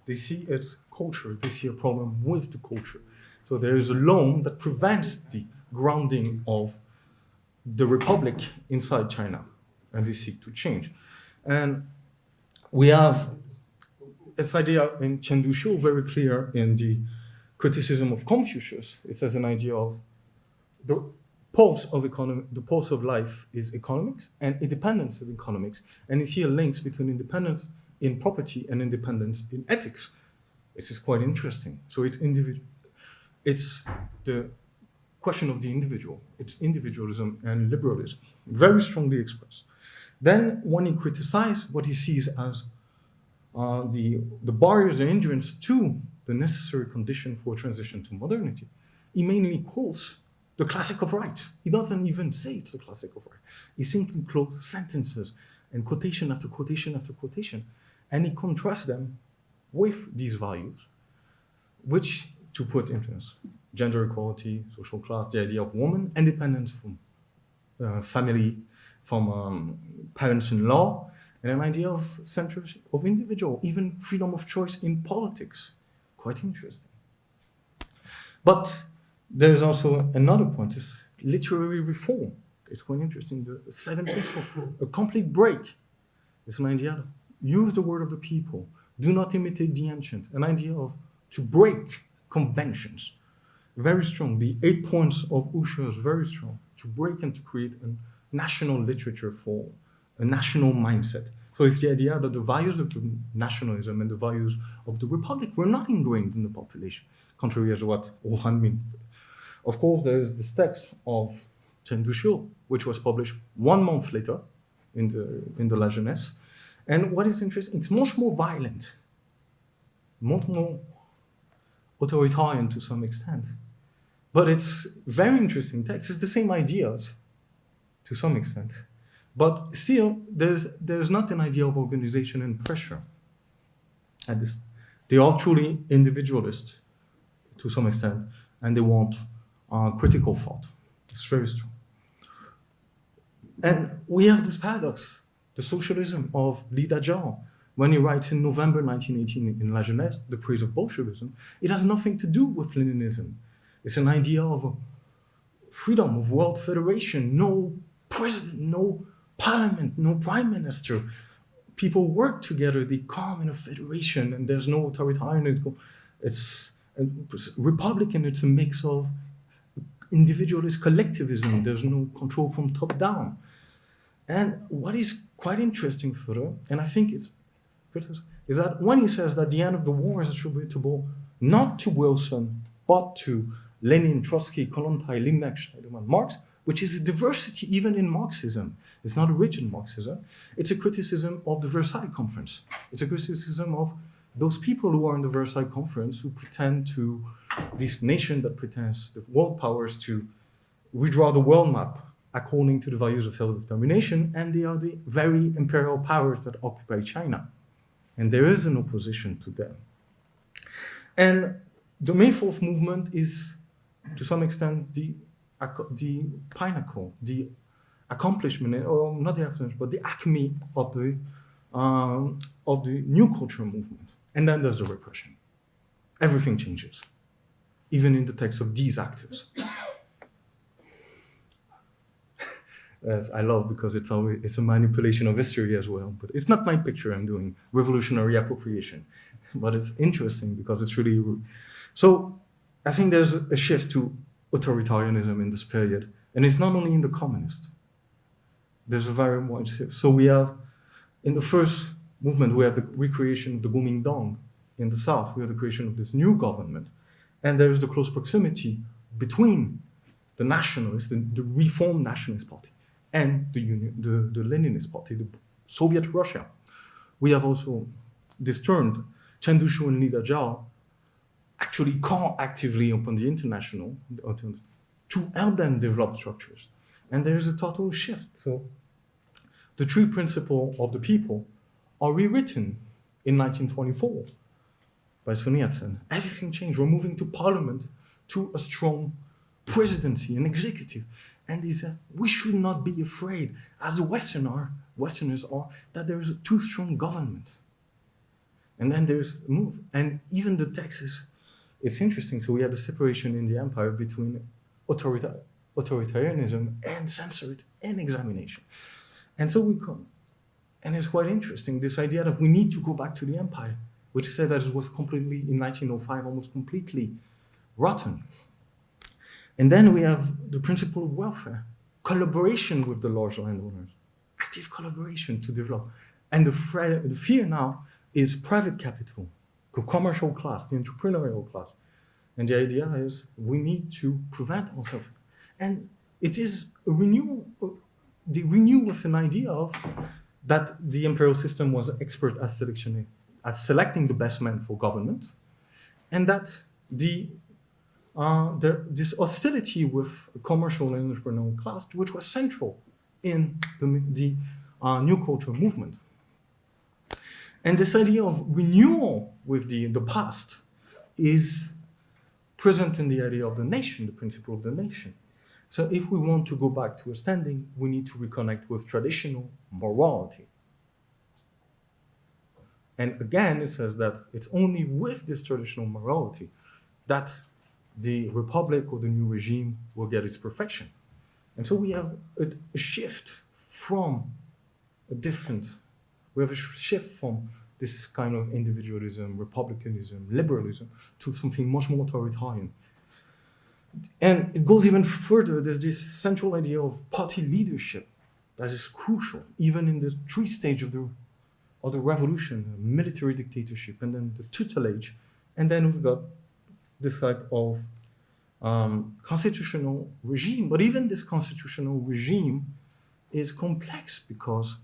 they see its culture, they see a problem with the culture. So there is a loan that prevents the grounding of the republic inside China, and they seek to change. And we have this idea in Chendushu very clear in the criticism of Confucius. It says an idea of the pulse of life is economics and independence of economics. And it's here links between independence in property and independence in ethics. This is quite interesting. So it's the question of the individual. It's individualism and liberalism, very strongly expressed. Then when he criticizes what he sees as the barriers and hindrance to the necessary condition for transition to modernity, he mainly quotes the classic of rights. He doesn't even say it's the classic of rights. He simply quotes sentences and quotation after quotation after quotation, and he contrasts them with these values, which, to put influence, gender equality, social class, the idea of woman, independence from family, from parents-in-law, and an idea of censorship of individual, even freedom of choice in politics. Quite interesting. But there's also another point, is literary reform. It's quite interesting. The seventh principle, a complete break. It's an idea of use the word of the people, do not imitate the ancient, an idea of to break conventions. Very strong. The 8 points of Usha is very strong, to break and to create a national literature for a national mindset. So it's the idea that the values of the nationalism and the values of the republic were not ingrained in the population, contrary to what Wuhan means. Of course, there is this text of Chen Duxiu, which was published 1 month later in the La Jeunesse. And what is interesting, it's much more violent, much more authoritarian to some extent. But it's very interesting text. It's the same ideas to some extent. But still, there's not an idea of organization and pressure. They are truly individualist to some extent, and they want critical thought. It's very strong. And we have this paradox, the socialism of Li Dajiao. When he writes in November 1918 in La Jeunesse, The Praise of Bolshevism, it has nothing to do with Leninism. It's an idea of freedom, of world federation, no president, no parliament, no prime minister. People work together, they come in a federation, and there's no authoritarianism. It's Republican, it's a mix of individualist collectivism. There's no control from top down. And what is quite interesting further, and I think it's is that when he says that the end of the war is attributable not to Wilson, but to Lenin, Trotsky, Kollontai, Liebknecht, Scheidemann, Marx, which is a diversity even in Marxism. It's not a rigid Marxism. It's a criticism of the Versailles Conference. It's a criticism of those people who are in the Versailles Conference who pretend to, this nation that pretends, the world powers, to redraw the world map according to the values of self-determination, and they are the very imperial powers that occupy China. And there is an opposition to them. And the May 4th movement is, to some extent, the pinnacle, the accomplishment, or not the accomplishment, but the acme of the new culture movement. And then there's the repression. Everything changes, even in the text of these actors. As I love, because it's a manipulation of history as well. But it's not my picture I'm doing, revolutionary appropriation. But it's interesting because it's really... So I think there's a shift to authoritarianism in this period. And it's not only in the communists. There's a very wide shift. So we have, in the first movement, we have the recreation of the Kuomintang in the south. We have the creation of this new government. And there is the close proximity between the nationalists, the reformed nationalist party, and the Leninist party, the Soviet Russia. We have also this term, Chen Duxiu and Li Dazhao, actually call actively upon the international to help them develop structures. And there is a total shift. So the three principles of the people are rewritten in 1924 by Sun Yat-sen. Everything changed. We're moving to parliament, to a strong presidency, an executive. And he said, we should not be afraid, as Westerners are, that there is a too strong government. And then there's a move. And even the Texas, it's interesting. So we had a separation in the empire between authoritarianism and censorship and examination. And so we come. And it's quite interesting, this idea that we need to go back to the empire, which said that it was completely, in 1905, almost completely rotten. And then we have the principle of welfare, collaboration with the large landowners, active collaboration to develop. And the fear now is private capital, the commercial class, the entrepreneurial class. And the idea is we need to prevent ourselves. And it is a renewal, the renewal with an idea of that the imperial system was expert at selecting the best men for government, and that this hostility with commercial and entrepreneurial class, which was central in the new culture movement. And this idea of renewal with the past is present in the idea of the nation, the principle of the nation. So if we want to go back to a standing, we need to reconnect with traditional morality. And again, it says that it's only with this traditional morality that the republic or the new regime will get its perfection. And so we have a shift from this kind of individualism, republicanism, liberalism, to something much more authoritarian. And it goes even further. There's this central idea of party leadership that is crucial, even in the three stages of the revolution, military dictatorship, and then the tutelage. And then we've got this type of constitutional regime. But even this constitutional regime is complex because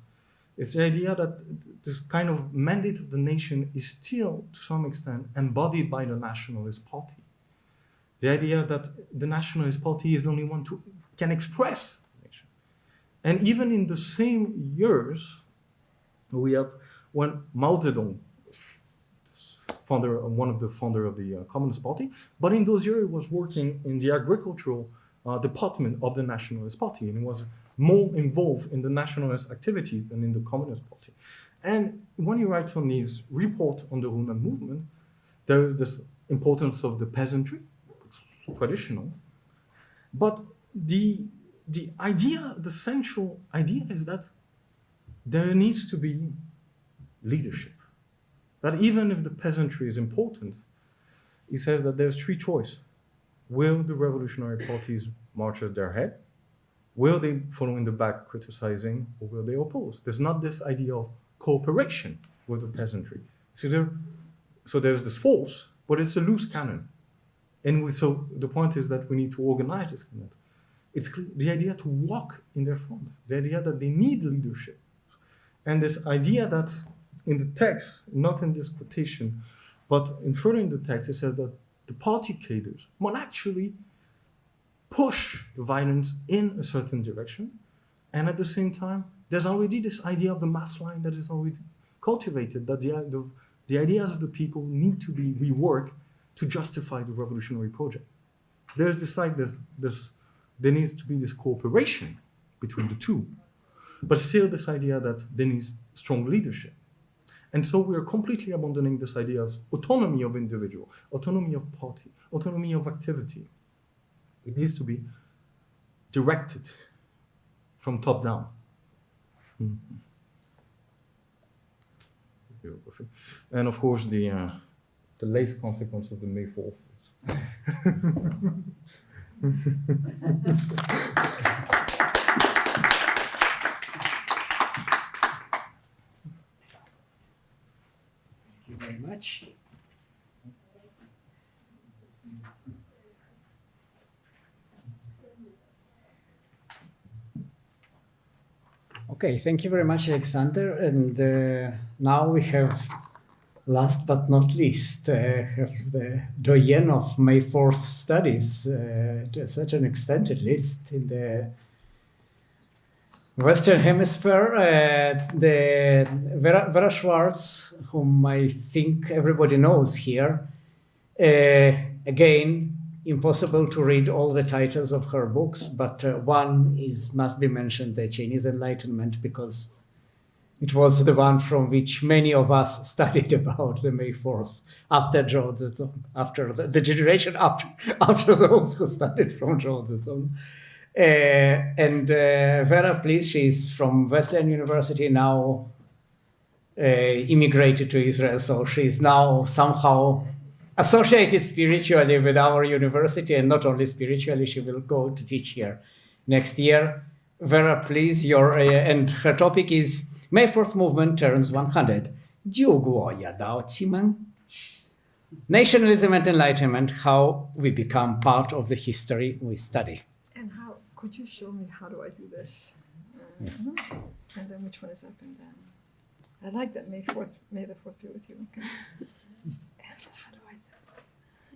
it's the idea that this kind of mandate of the nation is still, to some extent, embodied by the Nationalist Party. The idea that the Nationalist Party is the only one who can express the nation. And even in the same years, we have when Mao Zedong, one of the founders of the Communist Party, but in those years he was working in the agricultural department of the Nationalist Party, and he was more involved in the nationalist activities than in the Communist Party. And when he writes on his report on the Hunan movement, there is this importance of the peasantry, traditional, but the idea, the central idea is that there needs to be leadership. That even if the peasantry is important, he says that there's three choices. Will the revolutionary parties march at their head? Will they follow in the back criticizing, or will they oppose? There's not this idea of cooperation with the peasantry. So there's this force, but it's a loose cannon. And so the point is that we need to organize this cannon. It's the idea to walk in their front, the idea that they need leadership. And this idea that in the text, not in this quotation, but in further in the text, it says that the party cadres will actually push the violence in a certain direction. And at the same time, there's already this idea of the mass line that is already cultivated, that the ideas of the people need to be reworked to justify the revolutionary project. There's this like there needs to be this cooperation between the two, but still this idea that there needs strong leadership. And so we are completely abandoning this idea of autonomy of individual, autonomy of party, autonomy of activity. It needs to be directed from top down. And of course, the late consequence of the May 4th. Thank you very much. Okay, thank you very much, Alexander. And now we have, last but not least, have the doyen of May 4th studies, to such an extent at least in the Western Hemisphere, the Vera Schwartz, whom I think everybody knows here. Again, impossible to read all the titles of her books, but one must be mentioned, The Chinese Enlightenment, because it was the one from which many of us studied about the May 4th, after Zhou Zedong, after the generation after those who studied from Zhou Zedong. And Vera, please, she's from Wesleyan University, now immigrated to Israel, so she's now somehow associated spiritually with our university, and not only spiritually, she will go to teach here next year. Vera, please, and her topic is May 4th Movement Turns 100. Nationalism and Enlightenment, how we become part of the history we study. And how, could you show me how do I do this? Yes. And then which one is up and down? I like that May the 4th be with you. Okay. And how do I do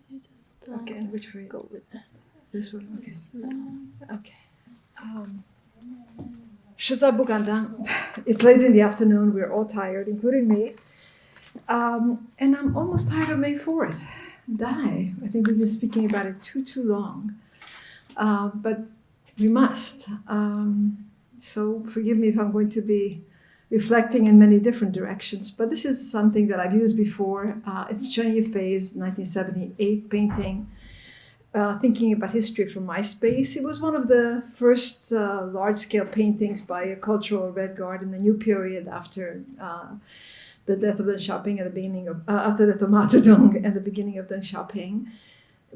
You just it? Okay, and which way? go with this. This one, okay. So, Okay. Shiza Bugandang. It's late in the afternoon. We're all tired, including me. And I'm almost tired of May 4th. I think we've been speaking about it too long. But we must. So forgive me if I'm going to be reflecting in many different directions. But this is something that I've used before. It's Chen Yifei's 1978 painting. Thinking about history from my space. It was one of the first large-scale paintings by a cultural red guard in the new period after the death of Deng Xiaoping at the beginning of, after the death of Mao Zedong and the beginning of Deng Xiaoping.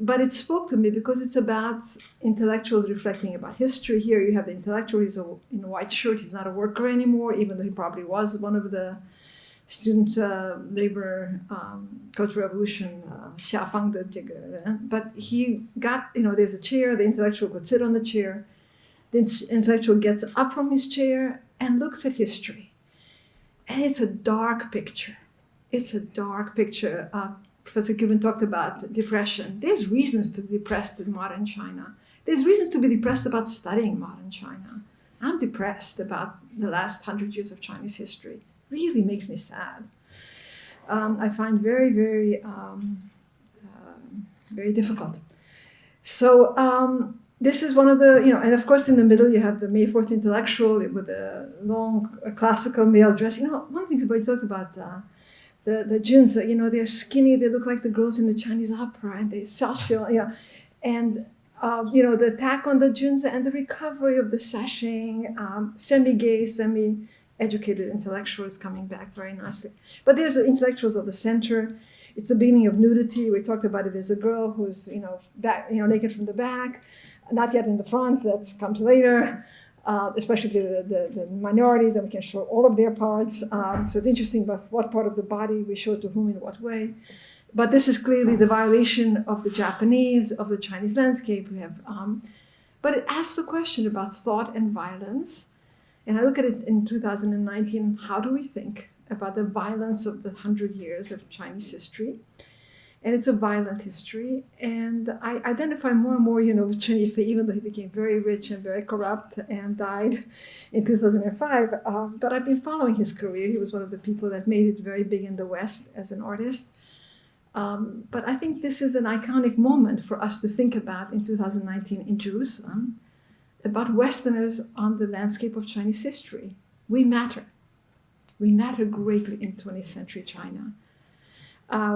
But it spoke to me because it's about intellectuals reflecting about history. Here you have the intellectual, he's in a white shirt, he's not a worker anymore, even though he probably was one of the student labor cultural revolution, but he got, there's a chair, the intellectual could sit on the chair. The intellectual gets up from his chair and looks at history. And it's a dark picture. It's a dark picture. Professor Cuban talked about depression. There's reasons to be depressed in modern China. There's reasons to be depressed about studying modern China. I'm depressed about the last 100 years of Chinese history. Really makes me sad. I find very, very, very difficult. So this is one of the, and of course in the middle you have the May 4th intellectual with a long classical male dress. One of the things about you talked about the Junzi, they're skinny, they look like the girls in the Chinese opera, and they xiaoxiu, and the attack on the Junzi and the recovery of the Sashing, semi-gay, semi-educated intellectuals coming back very nicely. But there's the intellectuals of the center. It's the beginning of nudity. We talked about it. There's a girl who's, back, naked from the back, not yet in the front. That comes later, especially the minorities, and we can show all of their parts. So it's interesting about what part of the body we show to whom in what way. But this is clearly the violation of the Japanese, of the Chinese landscape. We have, But it asks the question about thought and violence. And I look at it in 2019, how do we think about the violence of the 100 years of Chinese history? And it's a violent history. And I identify more and more, with Chen Yifei, even though he became very rich and very corrupt and died in 2005. But I've been following his career. He was one of the people that made it very big in the West as an artist. But I think this is an iconic moment for us to think about in 2019 in Jerusalem, about Westerners on the landscape of Chinese history. We matter. We matter greatly in 20th century China.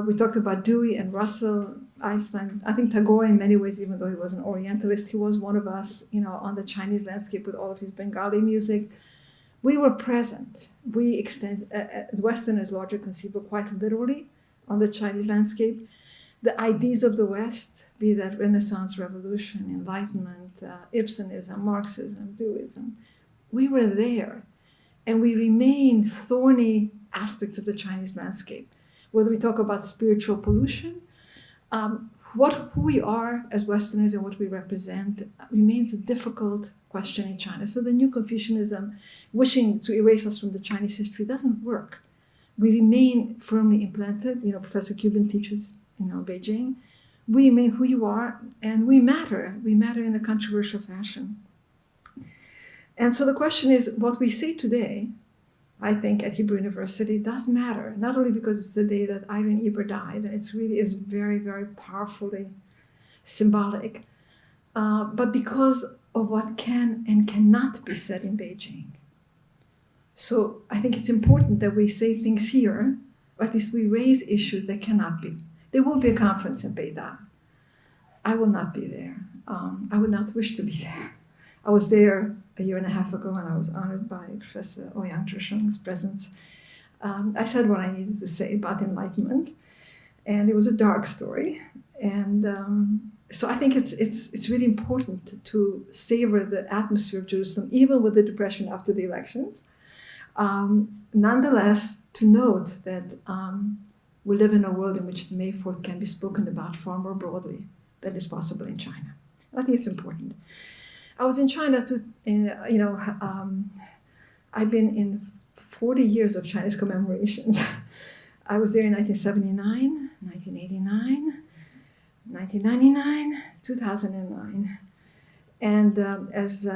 We talked about Dewey and Russell, Einstein. I think Tagore, in many ways, even though he was an Orientalist, he was one of us, on the Chinese landscape with all of his Bengali music. We were present. We extend, Westerners largely conceivable quite literally on the Chinese landscape. The ideas of the West, be that Renaissance, Revolution, Enlightenment, Ibsenism, Marxism, Dewism, we were there. And we remain thorny aspects of the Chinese landscape. Whether we talk about spiritual pollution, who we are as Westerners and what we represent remains a difficult question in China. So the new Confucianism, wishing to erase us from the Chinese history, doesn't work. We remain firmly implanted. Professor Cuban teaches, Beijing. We remain who you are, and we matter. We matter in a controversial fashion. And so the question is, what we say today, I think, at Hebrew University does matter, not only because it's the day that Irene Eber died, and it really is very, very powerfully symbolic, but because of what can and cannot be said in Beijing. So I think it's important that we say things here, or at least we raise issues that cannot be. There will be a conference in Beida. I will not be there. I would not wish to be there. I was there a year and a half ago, and I was honored by Professor Ouyang Zhisheng's presence. I said what I needed to say about enlightenment, and it was a dark story. And so I think it's really important to savor the atmosphere of Jerusalem, even with the depression after the elections. Nonetheless, to note that we live in a world in which the May 4th can be spoken about far more broadly than is possible in China. I think it's important. I was in China I've been in 40 years of Chinese commemorations. I was there in 1979, 1989, 1999, 2009. And as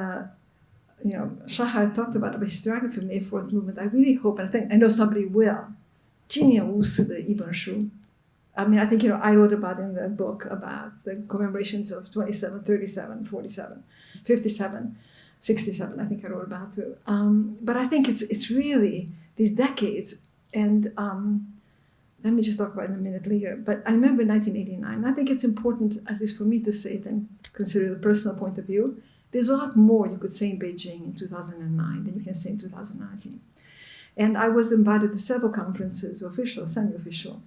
Shahar talked about the historiography of the May 4th movement, I really hope, and I know somebody will, 今年无私的一本书. I mean, I think, I wrote about in the book about the commemorations of 27, 37, 47, 57, 67, I think I wrote about too. But I think it's really these decades, and let me just talk about it in a minute later. But I remember 1989, I think it's important, at least for me to say it and consider the personal point of view. There's a lot more you could say in Beijing in 2009 than you can say in 2019. And I was invited to several conferences, official, semi-official.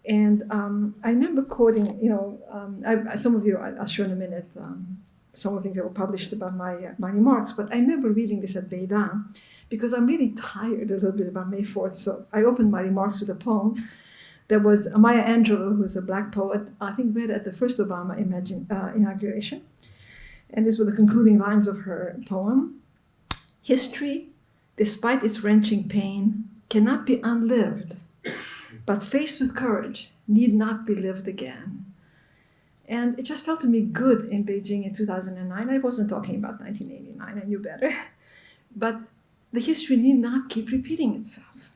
And I remember quoting, some of you, I'll show in a minute, some of the things that were published about my remarks, but I remember reading this at Beida because I'm really tired a little bit about May 4th. So I opened my remarks with a poem that was Maya Angelou, who's a Black poet, I think read at the first Obama inauguration. And these were the concluding lines of her poem. History, despite its wrenching pain, cannot be unlived, but faced with courage, need not be lived again. And it just felt to me good in Beijing in 2009. I wasn't talking about 1989, I knew better. But the history need not keep repeating itself.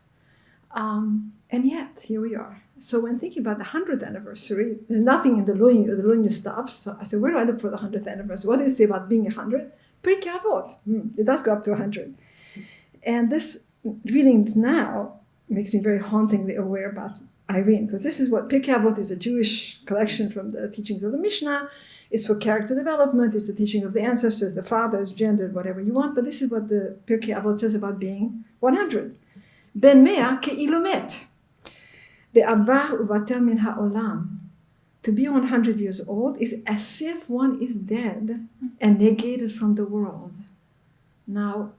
And yet, here we are. So when thinking about the 100th anniversary, there's nothing in the Lunyu stops. So I said, where do I look for the 100th anniversary? What do you say about being 100? Pirkei Avot. It does go up to 100. And this reading now makes me very hauntingly aware about Irene, because this is what Pirkei Avot is, a Jewish collection from the teachings of the Mishnah. It's for character development. It's the teaching of the ancestors, the fathers, gender, whatever you want. But this is what the Pirkei Avot says about being 100. Ben mea ke'ilu met. Be'abar uvatel min ha'olam. To be 100 years old is as if one is dead and negated from the world. Now,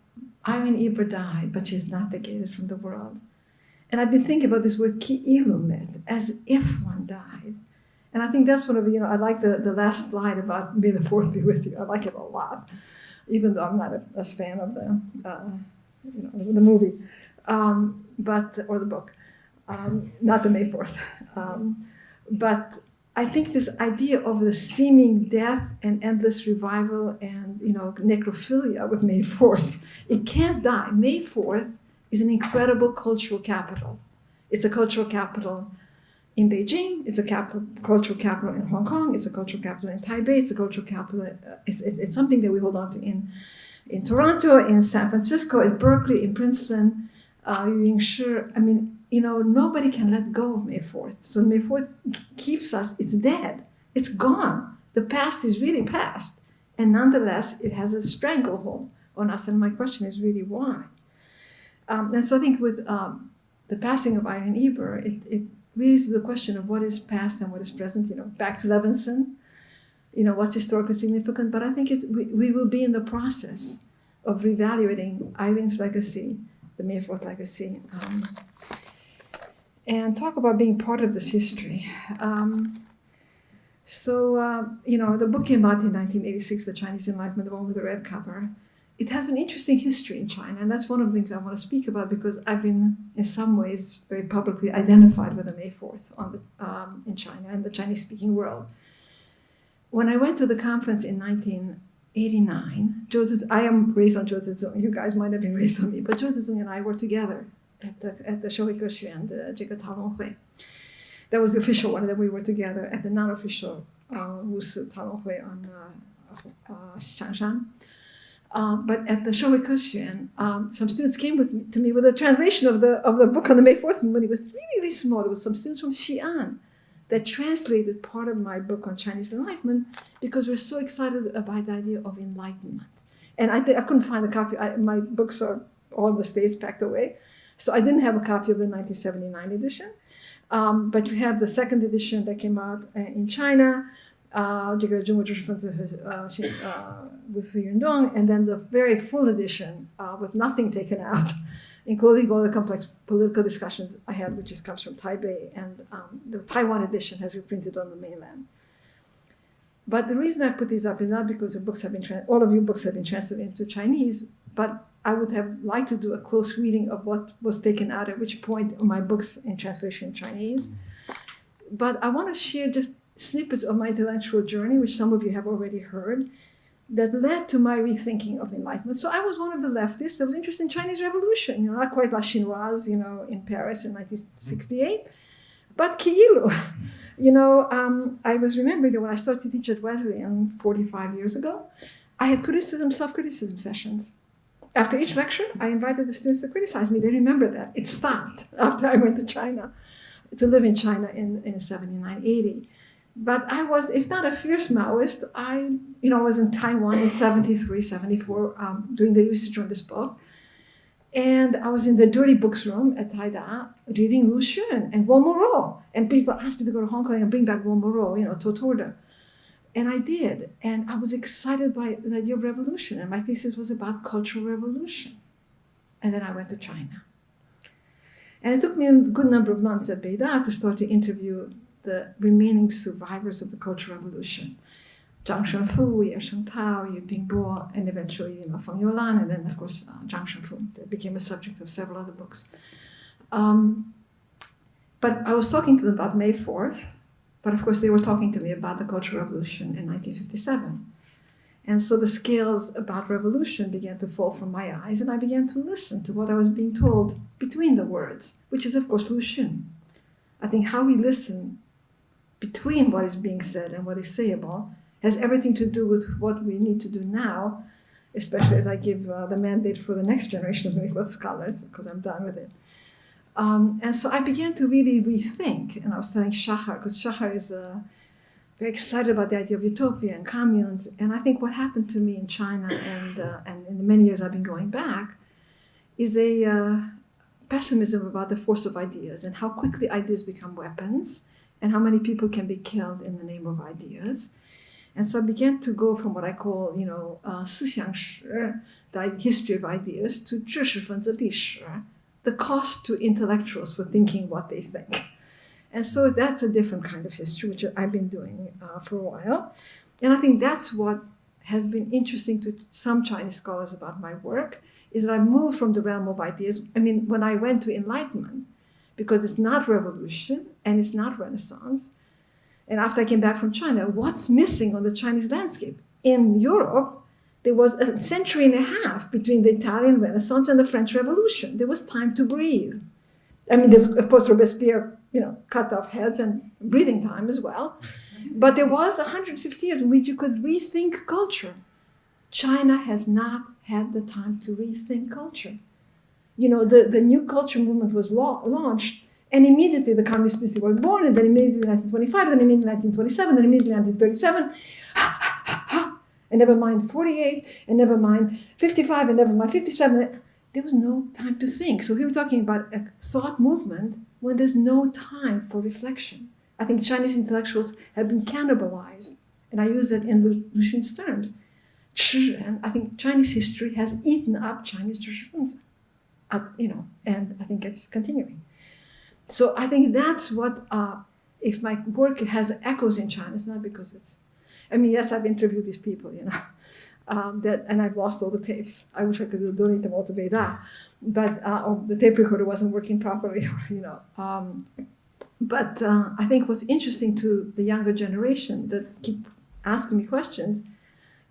Irene Eber died, but she's not negated from the world. And I've been thinking about this word ki'ilu met, as if one died. And I think that's one of, I like the last slide about May the 4th be with you. I like it a lot, even though I'm not a fan of the movie, or the book, not the May 4th. But I think this idea of the seeming death and endless revival and, necrophilia with May 4th, it can't die. May 4th is an incredible cultural capital. It's a cultural capital in Beijing, it's a cultural capital in Hong Kong, it's a cultural capital in Taipei, it's a cultural capital, it's something that we hold on to in Toronto, in San Francisco, in Berkeley, in Princeton, Yingshi. I mean, nobody can let go of May 4th. So May 4th keeps us, it's dead, it's gone. The past is really past. And nonetheless, it has a stranglehold on us. And my question is really why? And so I think with the passing of Irene Eber, it raises the question of what is past and what is present, back to Levinson, what's historically significant. But I think we will be in the process of reevaluating Irene's legacy, the May 4th legacy, and talk about being part of this history. The book came out in 1986, The Chinese Enlightenment, the one with the red cover. It has an interesting history in China, and that's one of the things I want to speak about because I've been, in some ways, very publicly identified with the May 4th in China and the Chinese-speaking world. When I went to the conference in 1989, I am raised on Zhou Zizong. You guys might have been raised on me, but Zhou Zizong and I were together at the Shouhui Gexuan, the Talonghui. That was the official one, that we were together at the non-official Wusi Talonghui on Shangshan. But at the Shouhui Gexuan, some students came to me with a translation of the book on the May 4th movement. It was really, really small. It was some students from Xi'an that translated part of my book on Chinese Enlightenment because we're so excited about the idea of enlightenment. And I couldn't find a copy. My books are all in the States packed away. So I didn't have a copy of the 1979 edition. But we have the second edition that came out in China, and then the very full edition with nothing taken out, including all the complex political discussions I had, which comes from Taipei, and the Taiwan edition has been printed on the mainland. But the reason I put these up is not because the books have been all of your books have been translated into Chinese, but I would have liked to do a close reading of what was taken out at which point of my books in translation in Chinese. But I want to share just snippets of my intellectual journey, which some of you have already heard, that led to my rethinking of enlightenment. So I was one of the leftists that was interested in Chinese Revolution, not quite La Chinoise, in Paris in 1968, but Kiilu. I was remembering that when I started to teach at Wesleyan 45 years ago, I had self-criticism sessions. After each lecture, I invited the students to criticize me. They remember that. It stopped after I went to China, to live in China in 79, 80. But I was, if not a fierce Maoist, I was in Taiwan in 73, 74, doing the research on this book. And I was in the dirty books room at Taida reading Lu Xun and Guo Moreau. And people asked me to go to Hong Kong and bring back Guo Moreau, Totorda. And I did. And I was excited by the idea of revolution. And my thesis was about cultural revolution. And then I went to China. And it took me a good number of months at Beida to start to interview the remaining survivors of the Cultural Revolution. Zhang Shenfu, Ye Shengtao, Yu Pingbo, and eventually, Feng Youlan, and then, of course, Zhang Shenfu, that became a subject of several other books. But I was talking to them about May 4th, but of course they were talking to me about the Cultural Revolution in 1957. And so the scales about revolution began to fall from my eyes, and I began to listen to what I was being told between the words, which is, of course, Lu Xun. I think how we listen between what is being said and what is sayable has everything to do with what we need to do now, especially as I give the mandate for the next generation of May 4th scholars, because I'm done with it. And so I began to really rethink, and I was telling Shahar, because Shahar is very excited about the idea of utopia and communes, and I think what happened to me in China and in the many years I've been going back is a pessimism about the force of ideas and how quickly ideas become weapons and how many people can be killed in the name of ideas. And so I began to go from what I call, 思想史, the history of ideas, to 知识分子历史, the cost to intellectuals for thinking what they think. And so that's a different kind of history, which I've been doing for a while. And I think that's what has been interesting to some Chinese scholars about my work, is that I moved from the realm of ideas. I mean, when I went to Enlightenment, because it's not revolution and it's not Renaissance, and after I came back from China, what's missing on the Chinese landscape? In Europe, there was a century and a half between the Italian Renaissance and the French Revolution. There was time to breathe. I mean, of course, Robespierre, cut off heads and breathing time as well. But there was 150 years in which you could rethink culture. China has not had the time to rethink culture. The new culture movement was launched, and immediately the Communist Party were born, and then immediately in 1925, then immediately in 1927, then immediately in 1937, and never mind 48, and never mind 55, and never mind 57. There was no time to think. So here we're talking about a thought movement when there's no time for reflection. I think Chinese intellectuals have been cannibalized, and I use that in Lu Xun's terms. And I think Chinese history has eaten up Chinese jurisprudence, and I think it's continuing. So I think that's what, if my work has echoes in China, it's not because yes, I've interviewed these people, and I've lost all the tapes. I wish I could donate them all to Beida, but the tape recorder wasn't working properly, But I think what's interesting to the younger generation that keep asking me questions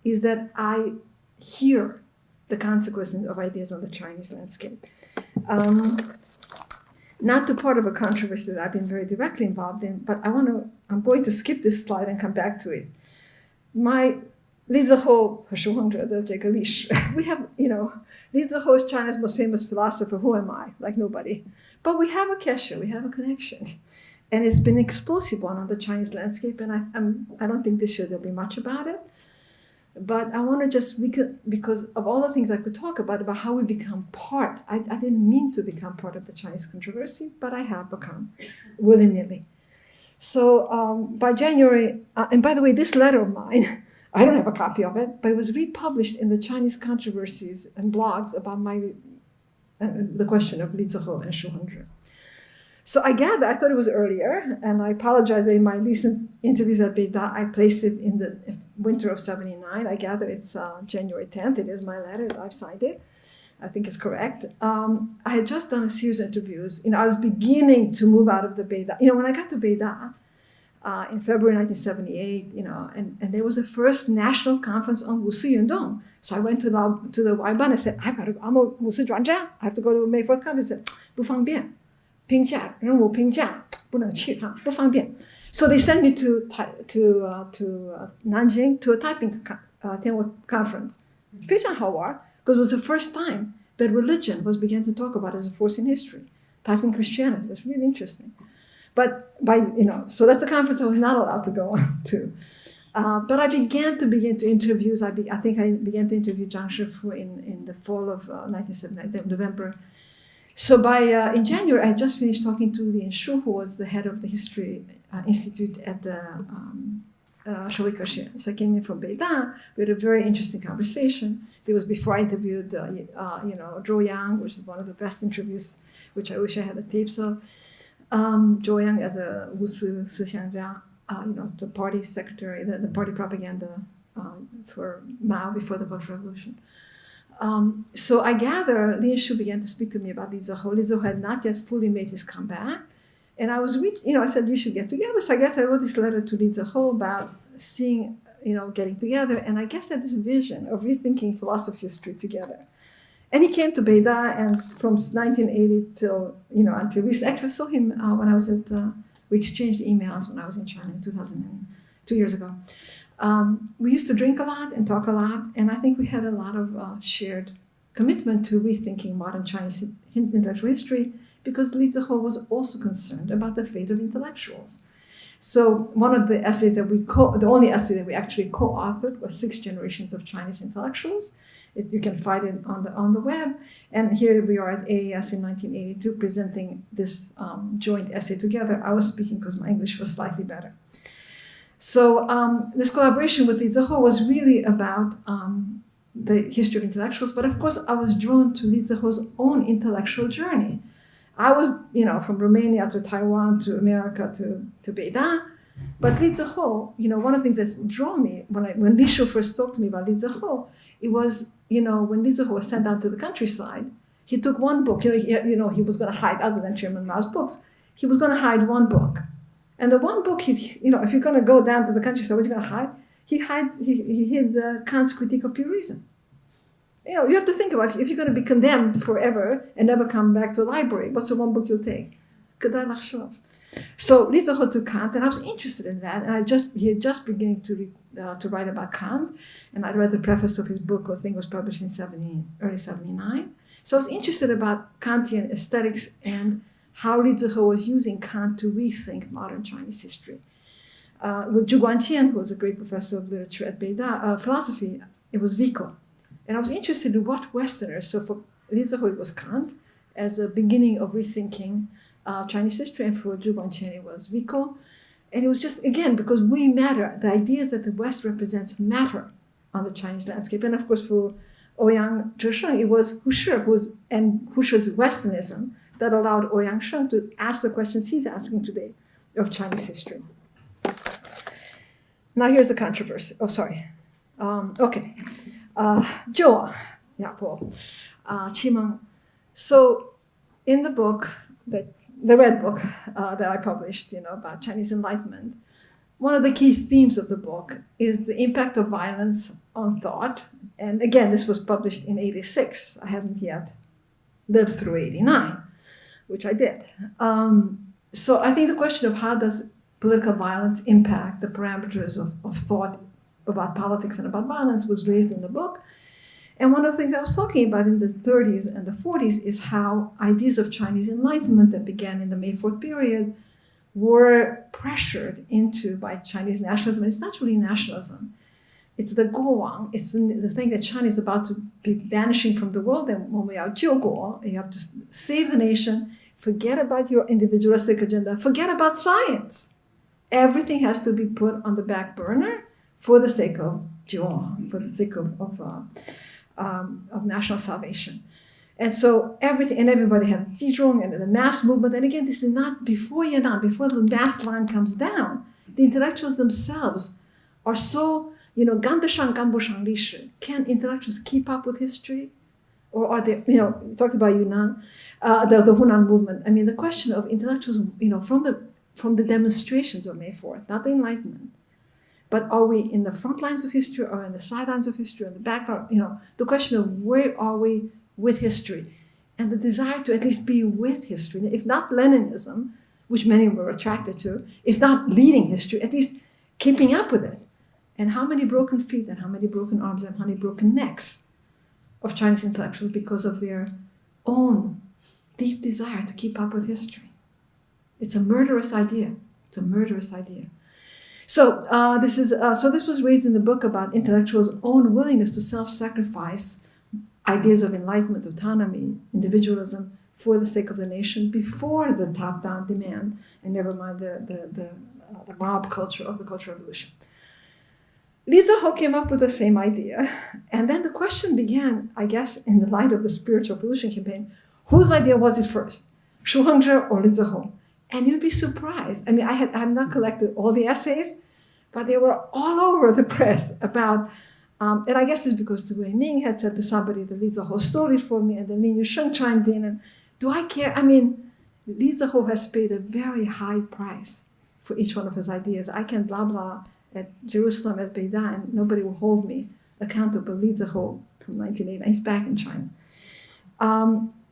is that I hear the consequences of ideas on the Chinese landscape. Not to part of a controversy that I've been very directly involved in, but I'm going to skip this slide and come back to it. Li Ziho和舒恒哲的这个历史, we have, Li Ziho is China's most famous philosopher. Who am I? Like nobody. But we have a kesher, we have a connection. And it's been an explosive one on the Chinese landscape, and I don't think this year there'll be much about it. But I want to just, because of all the things I could talk about how we become part. I didn't mean to become part of the Chinese controversy, but I have become willy-nilly. So by January, and by the way, this letter of mine, I don't have a copy of it, but it was republished in the Chinese controversies and blogs about the question of Li Ziho and Shu Hengzhi. So I thought it was earlier, and I apologize that in my recent interviews at Beida, I placed it in the winter of 79. I gather it's January 10th. It is my letter. I've signed it. I think it's correct. I had just done a series of interviews. I was beginning to move out of the Beida. When I got to Beida in February 1978, and there was the first national conference on Wusi Yundong. So I went to the Waiban and said, I'm a Wusi Zhuanzha. I have to go to May 4th conference. I said, 不方便. 评价, 人我评价, 不能去, 不方便. So they sent me to Nanjing to a Taiping conference. 非常好玩, because it was the first time that religion was began to talk about as a force in history. Taiping Christianity was really interesting. But so that's a conference I was not allowed to go on to. But I began to interviews. I think I began to interview Zhang Shifu in the fall of 1979, November. So in January, I just finished talking to Lin Shu, who was the head of the History Institute at the Shawikashi. So I came in from Beida. We had a very interesting conversation. It was before I interviewed, Zhou Yang, which is one of the best interviews, which I wish I had the tapes of. Zhou Yang as a Wusi Sixiangjia, the party secretary, the party propaganda for Mao before the Cultural Revolution. So I gather Lin Shu began to speak to me about Li Ziho. Li Ziho had not yet fully made his comeback. And I was, I said, we should get together. So I guess I wrote this letter to Li Ziho about seeing, getting together. And I guess I had this vision of rethinking philosophy history together. And he came to Beida, and from 1980 till, until recently, actually I saw him when I was we exchanged emails when I was in China in 2 years ago. We used to drink a lot and talk a lot, and I think we had a lot of shared commitment to rethinking modern Chinese intellectual history, because Li Ziho was also concerned about the fate of intellectuals. So one of the essays that the only essay that we actually co-authored was 6 Generations of Chinese Intellectuals. You can find it on the web. And here we are at AES in 1982 presenting this joint essay together. I was speaking because my English was slightly better. So this collaboration with Li Ziho was really about the history of intellectuals, but of course I was drawn to Li Ziho's own intellectual journey. I was, from Romania to Taiwan to America to Beida. But Li Ziho, one of the things that drew me when Li Shu first talked to me about Li Ziho, it was, when Li Ziho was sent out to the countryside, he took one book. He was going to hide, other than Chairman Mao's books, he was going to hide one book. And the one book, if you're going to go down to the countryside, what are you going to hide? He hid Kant's Critique of Pure Reason. You have to think about if you're going to be condemned forever and never come back to a library, what's the one book you'll take? Kedai Lachshov. So Li Ziho took Kant, and I was interested in that. And he had just beginning to write about Kant, and I read the preface of his book. I think it was published in early '79. So I was interested about Kantian aesthetics and how Li Ziho was using Kant to rethink modern Chinese history. With Zhu Guanqian, who was a great professor of literature at Beida, philosophy, it was Vico. And I was interested in what Westerners, so for Li Ziho it was Kant, as the beginning of rethinking Chinese history, and for Zhu Guanqian it was Vico. And it was just, again, because we matter, the ideas that the West represents matter on the Chinese landscape. And of course for Ouyang Zhesheng, it was Husserl, and Husserl's Westernism that allowed Ouyang Zhesheng to ask the questions he's asking today of Chinese history. Now here's the controversy. Oh, sorry. Okay. Zhou, Paul, Qimeng. So in the book, the red book that I published, about Chinese Enlightenment, one of the key themes of the book is the impact of violence on thought. And again, this was published in '86. I hadn't yet lived through '89, which I did. So I think the question of how does political violence impact the parameters of thought about politics and about violence was raised in the book. And one of the things I was talking about in the 30s and the 40s is how ideas of Chinese Enlightenment that began in the May 4th period were pressured into by Chinese nationalism. And it's not really nationalism. It's the Guowang. It's the thing that China is about to be vanishing from the world. And when we are Jiuguo, you have to save the nation, forget about your individualistic agenda, forget about science. Everything has to be put on the back burner for the sake of Jiuguo, for the sake of national salvation. And so everybody have Zizhong and the mass movement. And again, this is not before Yan'an, before the mass line comes down. The intellectuals themselves are so, Gandashang, Gambushang, Lishi. Can intellectuals keep up with history? Or are they, we talked about Yunnan, the Hunan movement. I mean, the question of intellectuals, from the demonstrations of May 4th, not the Enlightenment. But are we in the front lines of history or in the sidelines of history or in the background? The question of where are we with history? And the desire to at least be with history, if not Leninism, which many were attracted to, if not leading history, at least keeping up with it. And how many broken feet and how many broken arms and how many broken necks of Chinese intellectuals because of their own deep desire to keep up with history. It's a murderous idea. It's a murderous idea. So this was raised in the book about intellectuals' own willingness to self-sacrifice ideas of enlightenment, autonomy, individualism for the sake of the nation before the top-down demand, and never mind the mob culture of the Cultural Revolution. Li Ziho came up with the same idea, and then the question began, I guess, in the light of the Spiritual Revolution campaign, whose idea was it first, Shu Hongzhi or Li Ziho? And you'd be surprised. I mean, I have not collected all the essays, but they were all over the press about, and I guess it's because Du Weiming had said to somebody that Li Ziho stole it for me, and then Lin Yusheng chimed in, and do I care? I mean, Li Ziho has paid a very high price for each one of his ideas. I can blah, blah at Jerusalem, at Beida, and nobody will hold me accountable. Li Ziho from 1980, he's back in China.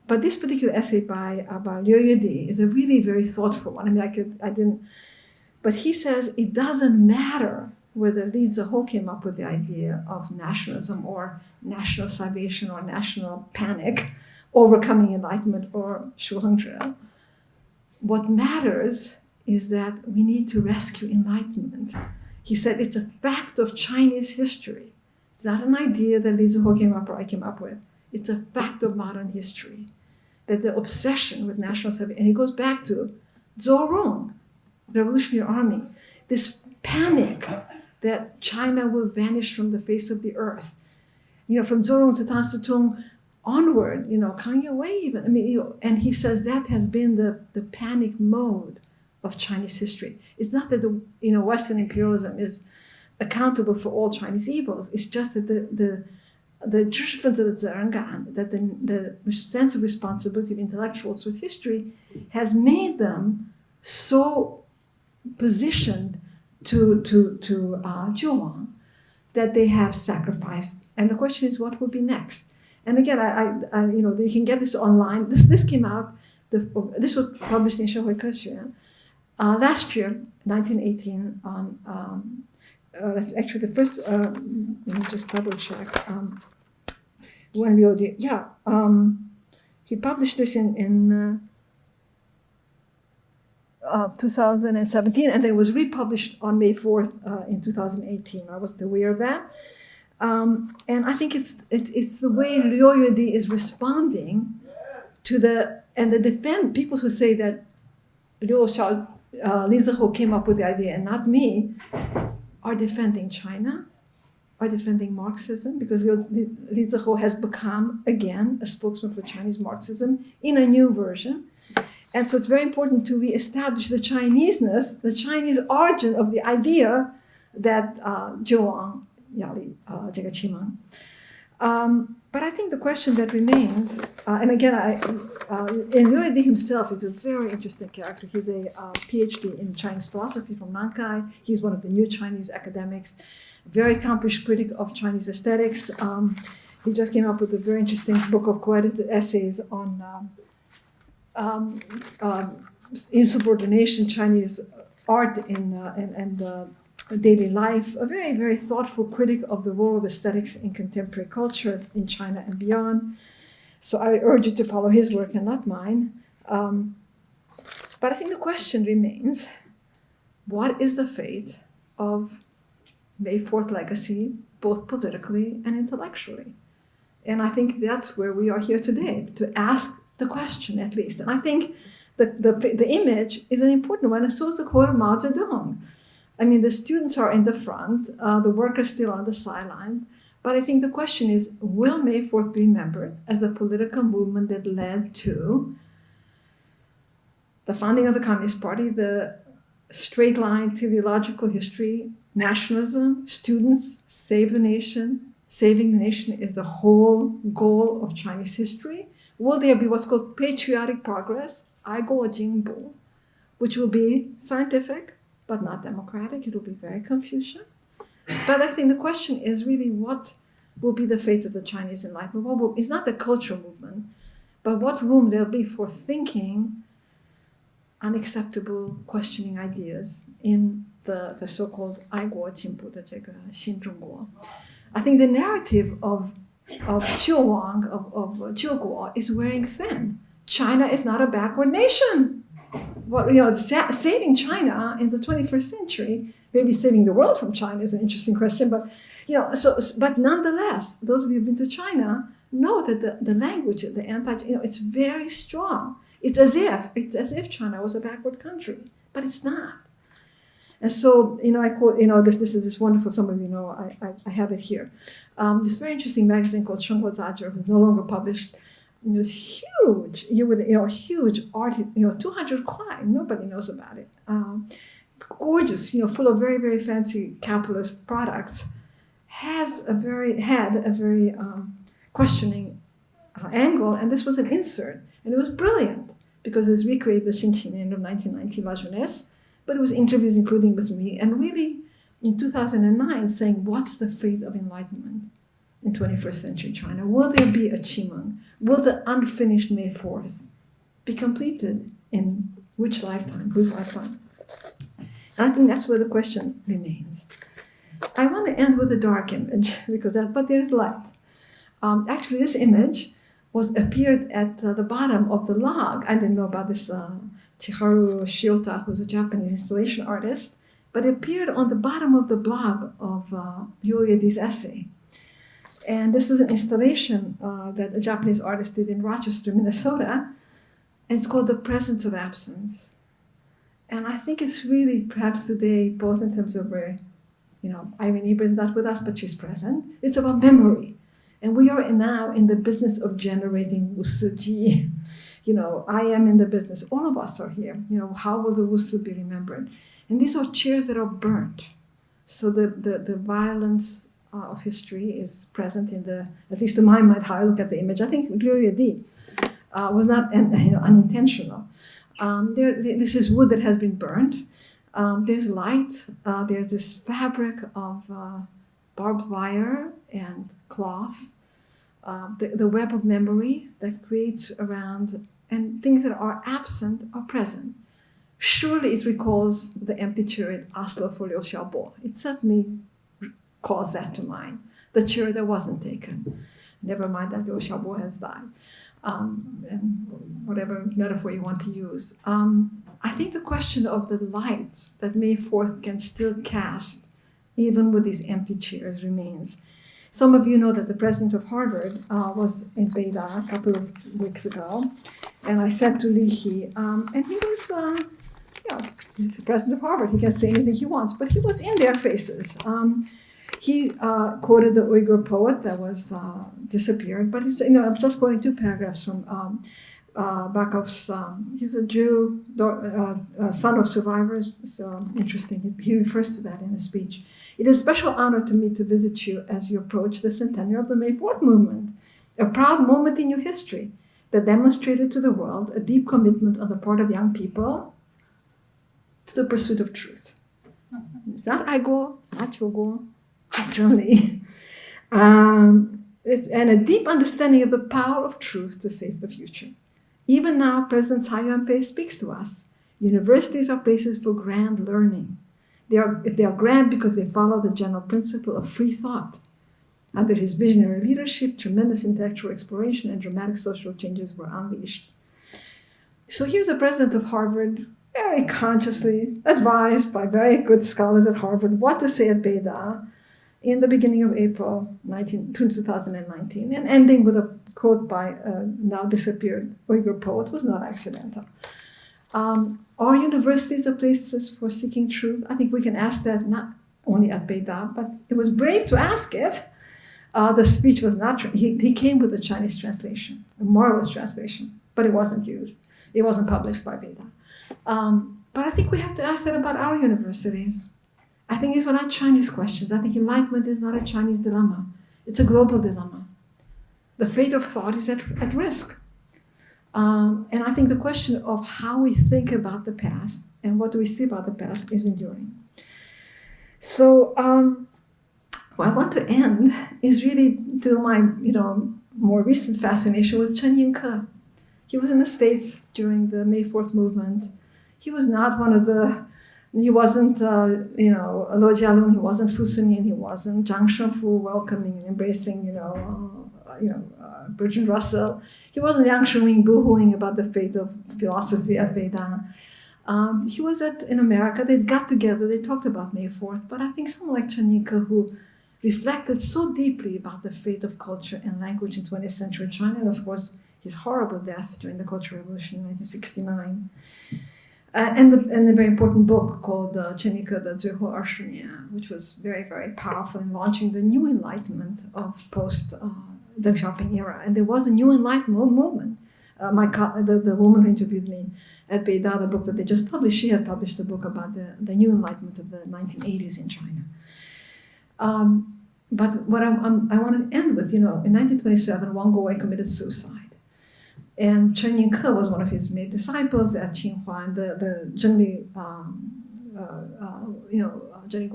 But this particular essay by Liu Yudi is a really very thoughtful one. I mean, but he says it doesn't matter whether Li Ziho came up with the idea of nationalism or national salvation or national panic, overcoming enlightenment or Shu Hongzhi. What matters is that we need to rescue enlightenment. He said it's a fact of Chinese history. It's not an idea that Li Ziho came up or I came up with. It's a fact of modern history that the obsession with national salvation, and he goes back to Zhou Rong, Revolutionary Army, this panic that China will vanish from the face of the earth. From Zhou Rong to Tan Situng, onward, Kanye Wave. I mean, and he says that has been the panic mode of Chinese history. It's not that the Western imperialism is accountable for all Chinese evils. It's just that the that the sense of responsibility of intellectuals with history has made them so positioned to Zhuang that they have sacrificed. And the question is, what will be next? And again, I you can get this online. This came out. This was published in 社会科学 last year, 1918. That's actually the first. Let me just double check. When Liu Di, he published this in 2017, and then it was republished on May 4th in 2018. I wasn't aware of that. And I think it's the way Liu Yuedi is responding to the people who say that Li Zihu came up with the idea and not me, are defending China, are defending Marxism, because Li Zihu has become, again, a spokesman for Chinese Marxism in a new version. And so it's very important to reestablish the Chineseness, the Chinese origin of the idea that Zhuang, Yali, 这个启蒙. But I think the question that remains, and again, and Liu Yuedi himself is a very interesting character. He's a PhD in Chinese philosophy from Nankai. He's one of the new Chinese academics, very accomplished critic of Chinese aesthetics. He just came up with a very interesting book of co-edited essays on insubordination, Chinese art and daily life, a very, very thoughtful critic of the role of aesthetics in contemporary culture in China and beyond. So I urge you to follow his work and not mine. But I think the question remains, what is the fate of May 4th legacy, both politically and intellectually? And I think that's where we are here today, to ask the question at least. And I think the image is an important one, and so is the quote of Mao Zedong. I mean, the students are in the front, the workers still on the sideline. But I think the question is, will May 4th be remembered as the political movement that led to the founding of the Communist Party, the straight line teleological history, nationalism, students, save the nation, saving the nation is the whole goal of Chinese history? Will there be what's called patriotic progress, 爱国进步, which will be scientific, but not democratic? It will be very Confucian. But I think the question is really, what will be the fate of the Chinese Enlightenment? It's not the cultural movement, but what room there'll be for thinking unacceptable, questioning ideas in the so-called 爱国进步的这个新中国. I think the narrative of Zhuang, of Zhuguo, is wearing thin. China is not a backward nation. Saving China in the 21st century, maybe saving the world from China is an interesting question, but but nonetheless, those of you who've been to China know that the language, the it's very strong. It's as if China was a backward country, but it's not. And so, I quote, this is wonderful. Some of you know, I have it here. This very interesting magazine called 生活杂志, who's no longer published. It was huge, huge art, 200 kwai, nobody knows about it. Gorgeous, full of very, very fancy capitalist products, had a very questioning angle, and this was an insert, and it was brilliant, because it's recreated the Xinqin end of 1990 La Jeunesse, but it was interviews including with me, and really in 2009 saying, what's the fate of enlightenment in 21st century China? Will there be a Qimeng? Will the unfinished May 4th be completed in which lifetime, whose lifetime? And I think that's where the question remains. I want to end with a dark image, but there's light. Actually, this image appeared at the bottom of the log. I didn't know about this Chiharu Shiota, who's a Japanese installation artist, but it appeared on the bottom of the blog of Liu Yuedi's essay. And this was an installation that a Japanese artist did in Rochester, Minnesota, and it's called The Presence of Absence. And I think it's really, perhaps today, both in terms of where, Irene Eber is not with us, but she's present. It's about memory. And we are now in the business of generating wusuji. I am in the business. All of us are here. How will the wusu be remembered? And these are chairs that are burnt. So the violence of history is present in at least to my mind, how I look at the image. I think Gloria D was not unintentional. This is wood that has been burned. There's light. There's this fabric of barbed wire and cloth. The web of memory that creates around, and things that are absent are present. Surely it recalls the empty chair in Oslo for Liu Xiaobo. It certainly calls that to mind. The chair that wasn't taken. Never mind that Liu Xiaobo has died. And whatever metaphor you want to use. I think the question of the light that May 4th can still cast, even with these empty chairs, remains. Some of you know that the president of Harvard was in Beida a couple of weeks ago, and I said to Li He, and he was, he's the president of Harvard, he can say anything he wants, but he was in their faces. He quoted the Uyghur poet that was disappeared, but he's, I'm just quoting 2 paragraphs from Bakov's. He's a Jew, son of survivors, so interesting. He refers to that in his speech. It is a special honor to me to visit you as you approach the centennial of the May 4th movement, a proud moment in your history that demonstrated to the world a deep commitment on the part of young people to the pursuit of truth. It's not Aigo, not Chogo, actually. And a deep understanding of the power of truth to save the future. Even now, President Tsai Ing-wen speaks to us. Universities are places for grand learning. They are grand because they follow the general principle of free thought. Under his visionary leadership, tremendous intellectual exploration and dramatic social changes were unleashed. So here's the president of Harvard, very consciously advised by very good scholars at Harvard what to say at Beida in the beginning of April 2019, and ending with a quote by a now disappeared Uyghur poet was not accidental. Are universities are places for seeking truth? I think we can ask that not only at Beida, but it was brave to ask it. The speech was not, he came with a Chinese translation, a marvelous translation, but it wasn't used. It wasn't published by Beida. But I think we have to ask that about our universities. I think these were not Chinese questions. I think enlightenment is not a Chinese dilemma. It's a global dilemma. The fate of thought is at risk. And I think the question of how we think about the past and what do we see about the past is enduring. So what I want to end is really to my more recent fascination with Chen Ying-ke. He was in the States during the May 4th movement. He was not he wasn't, Lo Jialun, he wasn't Fu Sinin, he wasn't Zhang Shengfu welcoming and embracing, Bertrand Russell. He wasn't Liang Shiming boohooing about the fate of philosophy at Beida. He was in America, they got together, they talked about May 4th, but I think someone like Chen Ying-ke, who reflected so deeply about the fate of culture and language in 20th century China, and of course, his horrible death during the Cultural Revolution in 1969. And the very important book called Chen Ying-ke, the 最后20年, which was very, very powerful in launching the new enlightenment of post-Deng Xiaoping era. And there was a new enlightenment movement. The woman who interviewed me at Beida, the book that they just published, she had published a book about the new enlightenment of the 1980s in China. But what I want to end with, in 1927, Wang Guowei committed suicide. And Chen Ying-ke was one of his main disciples at Tsinghua, and the Zhengli, Zhengli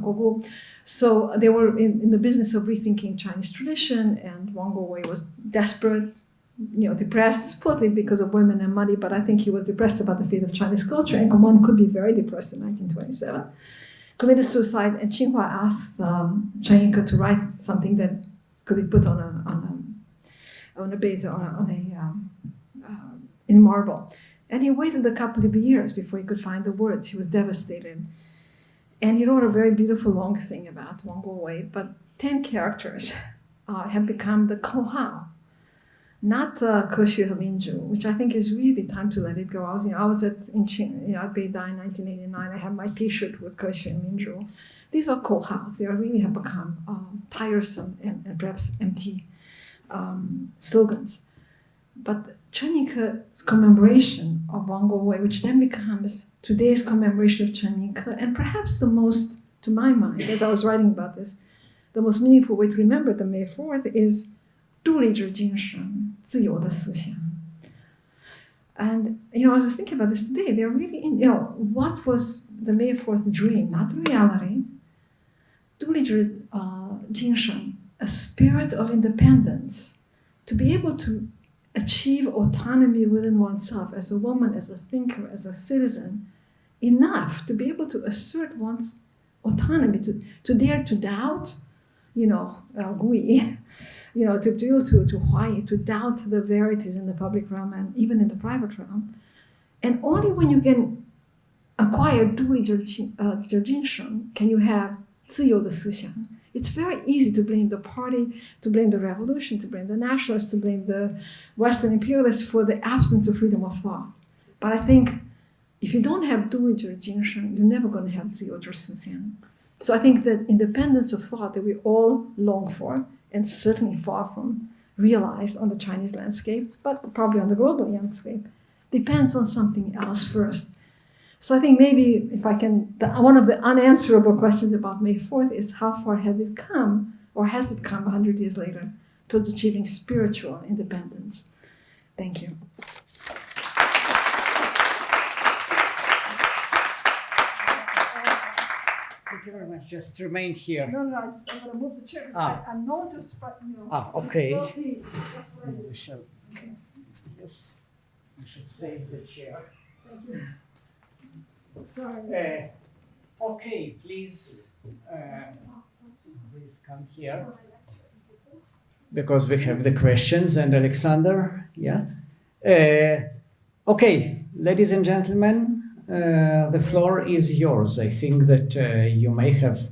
Guogu. So they were in the business of rethinking Chinese tradition, and Wang Guowei was desperate, depressed, supposedly because of women and money, but I think he was depressed about the fate of Chinese culture, and one could be very depressed in 1927. Committed suicide, and Tsinghua asked Chen Ying-ke to write something that could be put on a base, in marble. And he waited a couple of years before he could find the words. He was devastated. And he wrote a very beautiful long thing about Wang Guowei, but 10 characters have become the Kohao, not 科学和民主, which I think is really time to let it go. I was at Beidai in 1989. I had my T-shirt with 科学和民主. These are 口号. They really have become tiresome and perhaps empty slogans. But Chen Yike-'s commemoration of Wang Guowei, which then becomes today's commemoration of Chen Yike, and perhaps the most, to my mind, as I was writing about this, the most meaningful way to remember the May 4th is 独立者精神, 自由的思想. And, I was just thinking about this today. They're really, what was the May 4th dream, not the reality? 独立者精神, a spirit of independence, to be able to achieve autonomy within oneself as a woman, as a thinker, as a citizen, enough to be able to assert one's autonomy, to dare to doubt, to be able to doubt the verities in the public realm and even in the private realm. And only when you can acquire 独立者精神 can you have 自由的思想. It's very easy to blame the party, to blame the revolution, to blame the nationalists, to blame the Western imperialists for the absence of freedom of thought. But I think if you don't have 独立者精神, you're never going to have 自由者思想. So I think that independence of thought that we all long for, and certainly far from realized on the Chinese landscape, but probably on the global landscape, depends on something else first. So I think maybe if I can, one of the unanswerable questions about May 4th is how far have it come, or has it come 100 years later, towards achieving spiritual independence? Thank you. Thank you very much. Just remain here. No, I'm going to move the chair. I'm known to spot, Okay. We shall. Yes. We should save the chair. Thank you. Sorry. Okay, please come here. Because we have the questions, and Alexander, yeah. Okay, ladies and gentlemen, the floor is yours. I think that you may have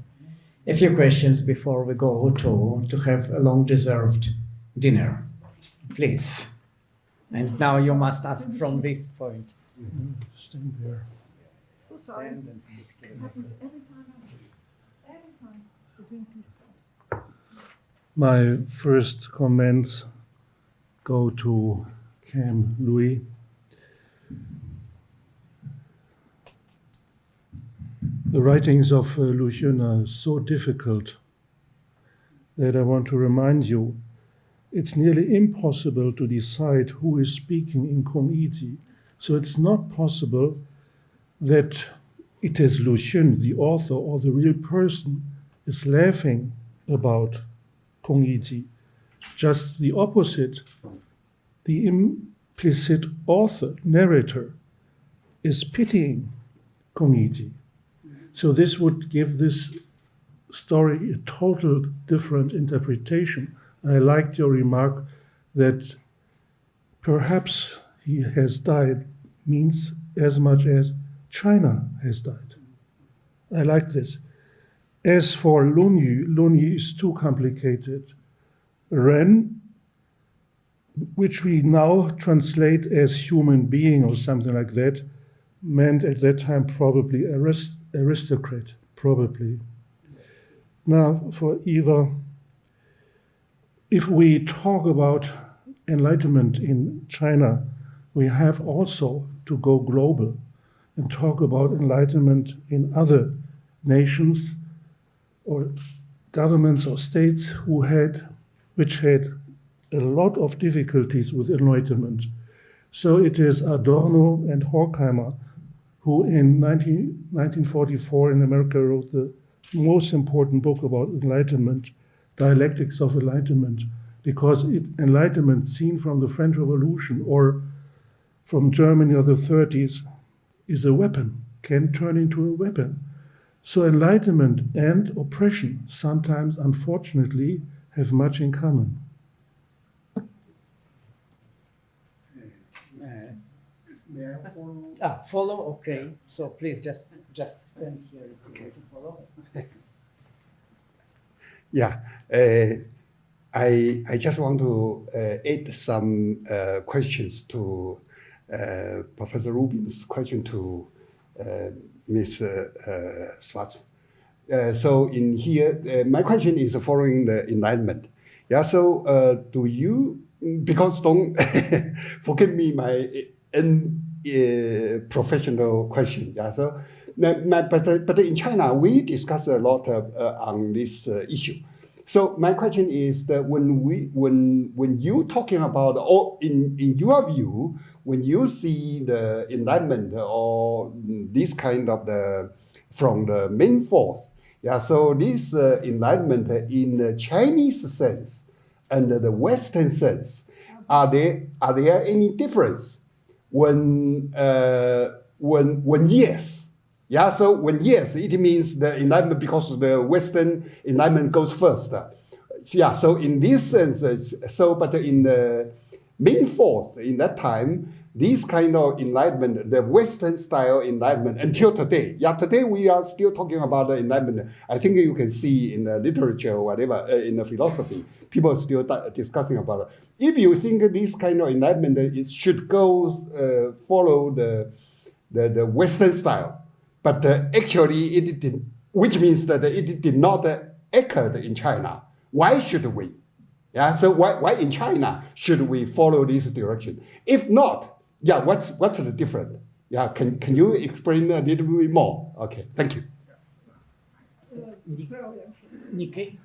a few questions before we go to have a long-deserved dinner. Please. And now you must ask from this point. Stand there. So sorry. Stand and speak to It the happens every time the Greenpeace goes. My first comments go to Cam Louis. The writings of Lu Xun are so difficult that I want to remind you it's nearly impossible to decide who is speaking in Kong-Iti. So it's not possible that it is Lu Xun, the author or the real person, is laughing about Kong-Iti. Just the opposite. The implicit author, narrator, is pitying Kong-Iti. So this would give this story a total different interpretation. I liked your remark that perhaps he has died means as much as China has died. I like this. As for Lun Yu is too complicated. Ren, which we now translate as human being or something like that, meant at that time probably aristocrat, probably. Now, for Eva, if we talk about enlightenment in China, we have also to go global and talk about enlightenment in other nations or governments or states which had a lot of difficulties with enlightenment. So it is Adorno and Horkheimer who in 1944 in America wrote the most important book about enlightenment, Dialectics of Enlightenment, because enlightenment seen from the French Revolution or from Germany of the 30s is a weapon, can turn into a weapon. So enlightenment and oppression sometimes, unfortunately, have much in common. May I follow? Follow, okay. So please just stand here if you want to follow. Yeah, I just want to add some questions to Professor Rubin's question to Ms. Schwartz. So in here, my question is following the Enlightenment. Yeah. So do you, because don't forgive me my professional question. Yeah. So, but in China we discuss a lot on this issue. So my question is that when you talking about, or in your view, when you see the Enlightenment or this kind of from the main force, yeah. So this Enlightenment in the Chinese sense and the Western sense, are there any difference? When yes, yeah. So when yes, it means the Enlightenment, because the Western Enlightenment goes first. Yeah. So in this sense, but in the main force in that time, this kind of Enlightenment, the Western style Enlightenment, until today. Yeah. Today we are still talking about the Enlightenment. I think you can see in the literature or whatever, in the philosophy, people are still discussing about it. If you think this kind of Enlightenment should go follow the Western style, but actually it did, which means that it did not occur in China. Why should we? Yeah. So why in China should we follow this direction? If not, yeah, what's the difference? Yeah. Can you explain a little bit more? Okay. Thank you. 你可以，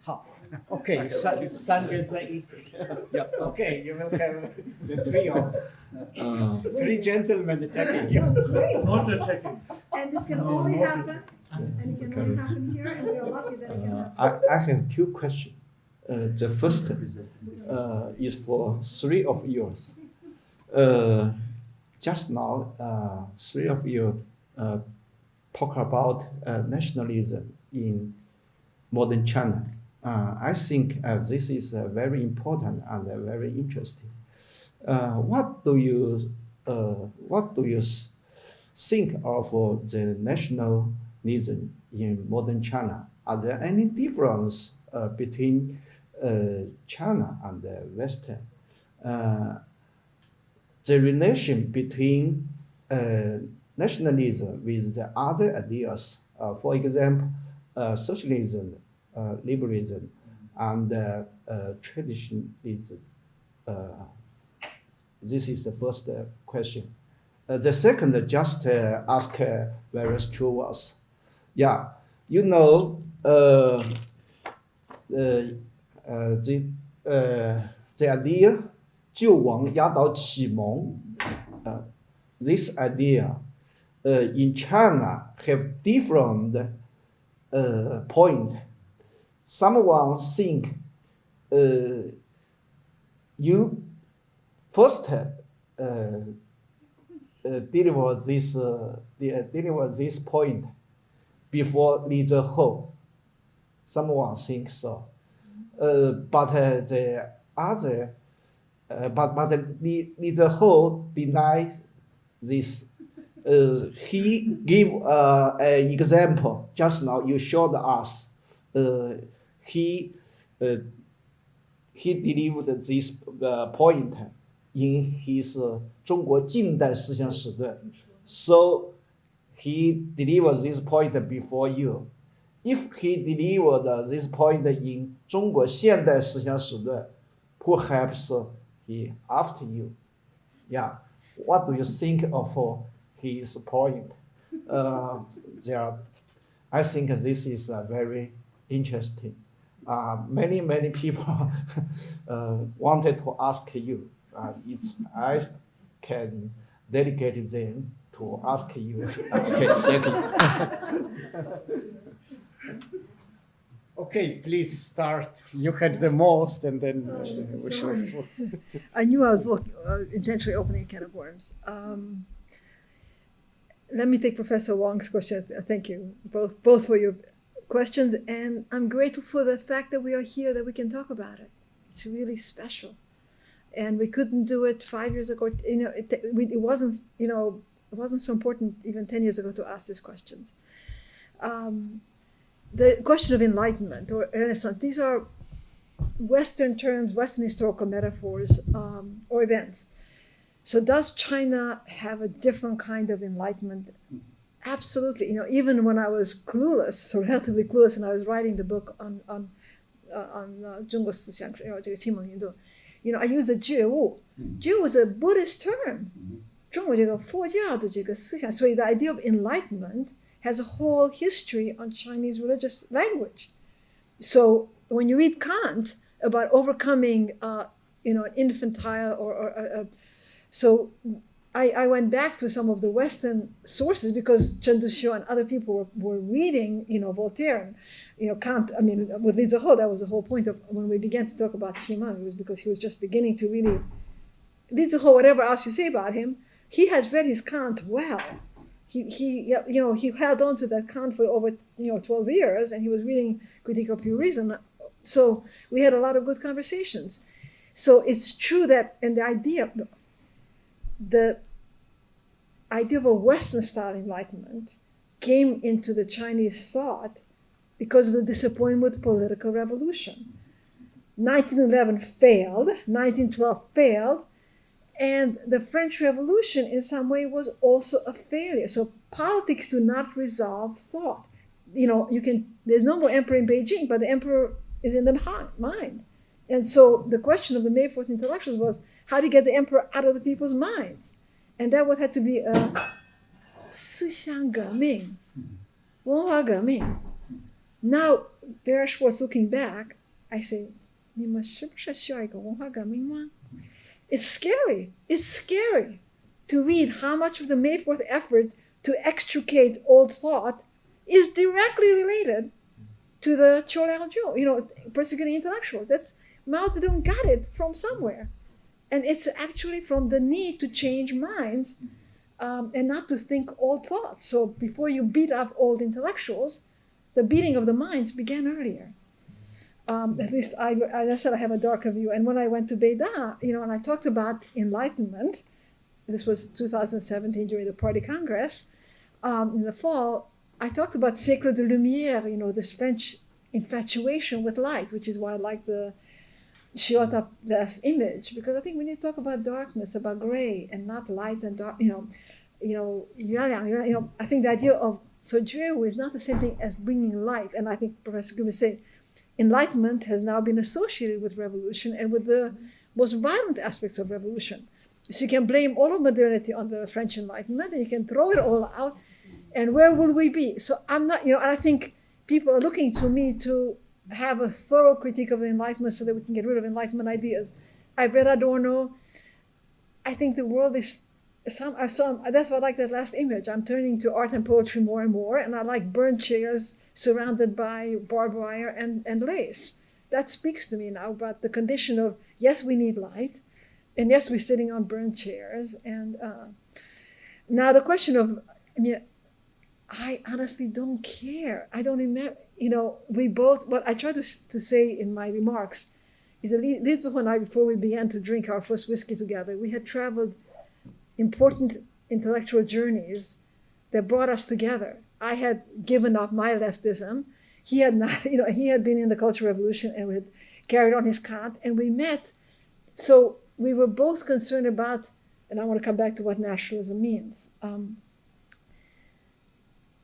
好，OK，三个在一起，OK，you will have the three gentlemen attacking you. Not attacking. And this can only happen, and it can only happen here, and we are lucky that it can happen. I have two questions. The first is for three of yours. Just now, three of you talk about nationalism in modern China. I think this is very important and very interesting. What do you think of the nationalism in modern China? Are there any difference between China and the Western? The relation between nationalism with the other ideas, for example, socialism, liberalism, and traditionalism. This is the first question. The second, just ask various true words. Yeah, you know, the idea 救亡压倒启蒙, this idea in China have different point. Someone think you first deliver this point before lead the whole. Someone thinks so, but the other, but the whole deny this. He give an example just now. You showed us. He delivered this point in his 中国近代思想史论. So he delivered this point before you. If he delivered this point in 中国现代思想史论, perhaps he after you. Yeah. What do you think of his point? I think this is very interesting. Many people wanted to ask you. I can dedicate them to ask you. Okay, thank you. Okay, please start. You had the most, and then we shall. I knew I was intentionally opening a can of worms. Let me take Professor Wong's question. Thank you both for your questions, and I'm grateful for the fact that we are here, that we can talk about it. It's really special, and we couldn't do it 5 years ago. It wasn't so important even 10 years ago to ask these questions. The question of enlightenment or Renaissance, these are Western terms, Western historical metaphors, or events. So does China have a different kind of enlightenment? Absolutely. You know, even when I was clueless, so relatively clueless, and I was writing the book on 中国思想,这个启蒙运动, you know, I used the 觉悟. 觉悟 is a Buddhist term. 中国这个佛教的这个思想, so the idea of enlightenment has a whole history on Chinese religious language. So when you read Kant about overcoming, you know, an infantile so I went back to some of the Western sources because Chen Duxiu and other people were reading, you know, Voltaire and, you know, Kant. I mean, with Li Zihe, that was the whole point of when we began to talk about Qimeng. It was because he was just beginning to really, Li Zihe, whatever else you say about him, he has read his Kant well. He you know, he held on to that Kant for over, you know, 12 years, and he was reading Critique of Pure Reason. So we had a lot of good conversations. So it's true that, and the idea of a Western style enlightenment came into the Chinese thought because of the disappointment with political revolution. 1911 failed, 1912 failed, and the French Revolution in some way was also a failure. So politics do not resolve thought. You know, there's no more emperor in Beijing, but the emperor is in the mind. And so the question of the May 4th intellectuals was, how do you get the emperor out of the people's minds? And that would have to be a 思想革命, 文化革命. Now, Vera Schwartz looking back, I say, 你们是不是需要一个文化革命吗? It's scary. It's scary to read how much of the May 4th effort to extricate old thought is directly related to the Qiu Liaozhou, you know, persecuting intellectuals. That's Mao Zedong got it from somewhere. And it's actually from the need to change minds and not to think old thoughts. So before you beat up old intellectuals, the beating of the minds began earlier. At least, as I said, I have a darker view. And when I went to Beida, you know, and I talked about enlightenment, this was 2017 during the Party Congress, in the fall, I talked about Siècle de Lumière, you know, this French infatuation with light, which is why I like the Ciotta's image, because I think we need to talk about darkness, about gray, and not light and dark. You know, I think the idea of Jue is not the same thing as bringing light. And I think Professor Gumi said, enlightenment has now been associated with revolution and with the most violent aspects of revolution. So you can blame all of modernity on the French Enlightenment, and you can throw it all out. And where will we be? So I'm not, you know, and I think people are looking to me to have a thorough critique of the Enlightenment so that we can get rid of Enlightenment ideas. I've read Adorno. I think the world is that's why I like that last image. I'm turning to art and poetry more and more, and I like burned chairs surrounded by barbed wire and lace. That speaks to me now about the condition of, yes, we need light, and yes, we're sitting on burned chairs. And now the question of, I mean, I honestly don't care. I don't remember, you know, we both, what I try to say in my remarks is that Li Zihe and I, before we began to drink our first whiskey together, we had traveled important intellectual journeys that brought us together. I had given up my leftism. He had not, you know, he had been in the Cultural Revolution and had carried on his Kant, and we met. So we were both concerned about, and I want to come back to what nationalism means.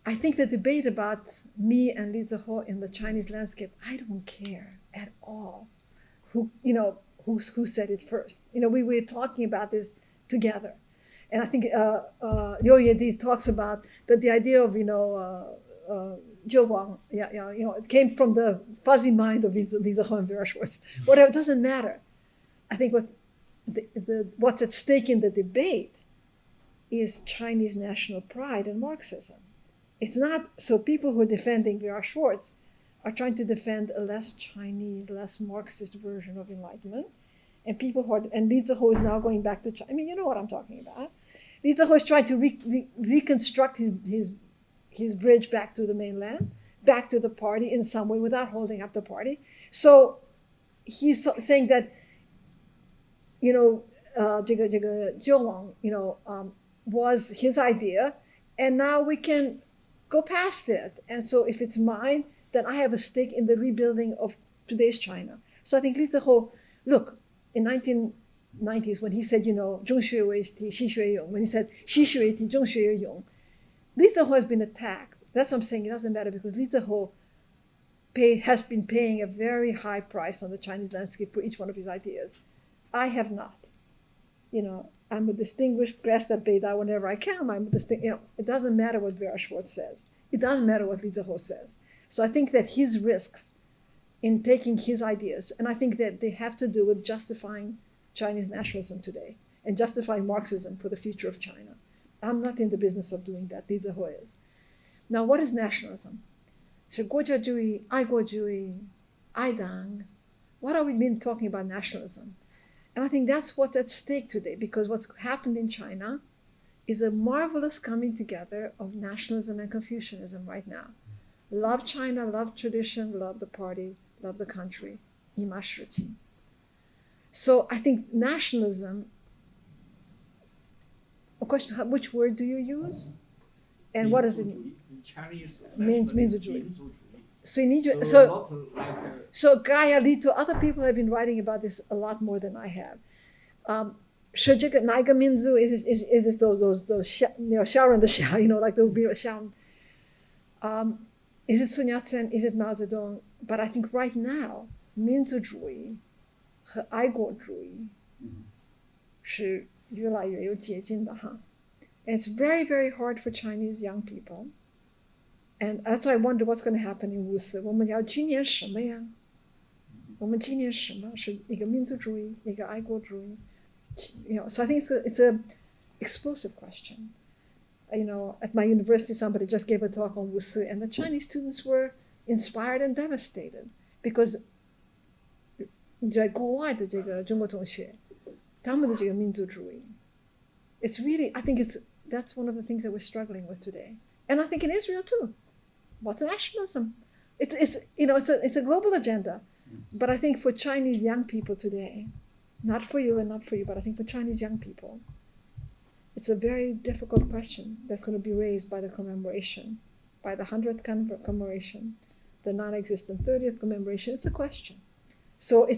I think the debate about me and Li Zihe in the Chinese landscape, I don't care at all who said it first. You know, we were talking about this together. And I think Liu Yedi talks about that the idea of, Zhou Wang, it came from the fuzzy mind of Li Zihe and Vera Schwartz. Whatever, it doesn't matter. I think what's at stake in the debate is Chinese national pride and Marxism. It's not, so people who are defending Vera Schwartz are trying to defend a less Chinese, less Marxist version of Enlightenment. And people who are, and Li Zihe is now going back to China. I mean, you know what I'm talking about. Li Zihe is trying to reconstruct his bridge back to the mainland, back to the party in some way without holding up the party. So he's saying that, Zhou Wang, was his idea, and now we can go past it. And so if it's mine, then I have a stake in the rebuilding of today's China. So I think Li Ziho, look, in 1990s when he said, you know, 中学为体，西学勇, when he said 西学为体，中学为勇, Li Ziho has been attacked. That's what I'm saying. It doesn't matter because Li Ziho has been paying a very high price on the Chinese landscape for each one of his ideas. I have not. You know, I'm a distinguished Grasta Beda whenever I can. It doesn't matter what Vera Schwartz says. It doesn't matter what Li Ziho says. So I think that his risks in taking his ideas, and I think that they have to do with justifying Chinese nationalism today and justifying Marxism for the future of China. I'm not in the business of doing that. Li Ziho is. Now, what is nationalism? 是国家主义, 爱国主义, 爱党. What are we mean talking about nationalism? And I think that's what's at stake today, because what's happened in China is a marvelous coming together of nationalism and Confucianism right now. Love China, love tradition, love the party, love the country. 一马时期. So I think nationalism, a question, which word do you use? And what does it mean? Chinese 民族主义. 民族主义. So you need to, So so not like So Gaia Lito, other people have been writing about this a lot more than I have. 是这个哪一个民族 is this those 小人的小 you know, like the real 小 is it Sun Yat-sen, is it Mao Zedong? But I think right now 民族主义和爱国主义是越来越有接近的哈. And it's very, very hard for Chinese young people. And that's why I wonder what's going to happen in Wusi. 我们要纪念什么呀？我们纪念什么？是一个民族主义，一个爱国主义。You know, so I think it's a explosive question. You know, at my university, somebody just gave a talk on Wusi, and the Chinese students were inspired and devastated because 在国外的这个中国同学，他们的这个民族主义 it's really, I think that's one of the things that we're struggling with today. And I think in Israel too. What's nationalism? It's you know, it's a global agenda. But I think for Chinese young people today, not for you and not for you, but I think for Chinese young people, it's a very difficult question that's going to be raised by the commemoration, by the 100th commemoration, the non-existent 30th commemoration. It's a question. So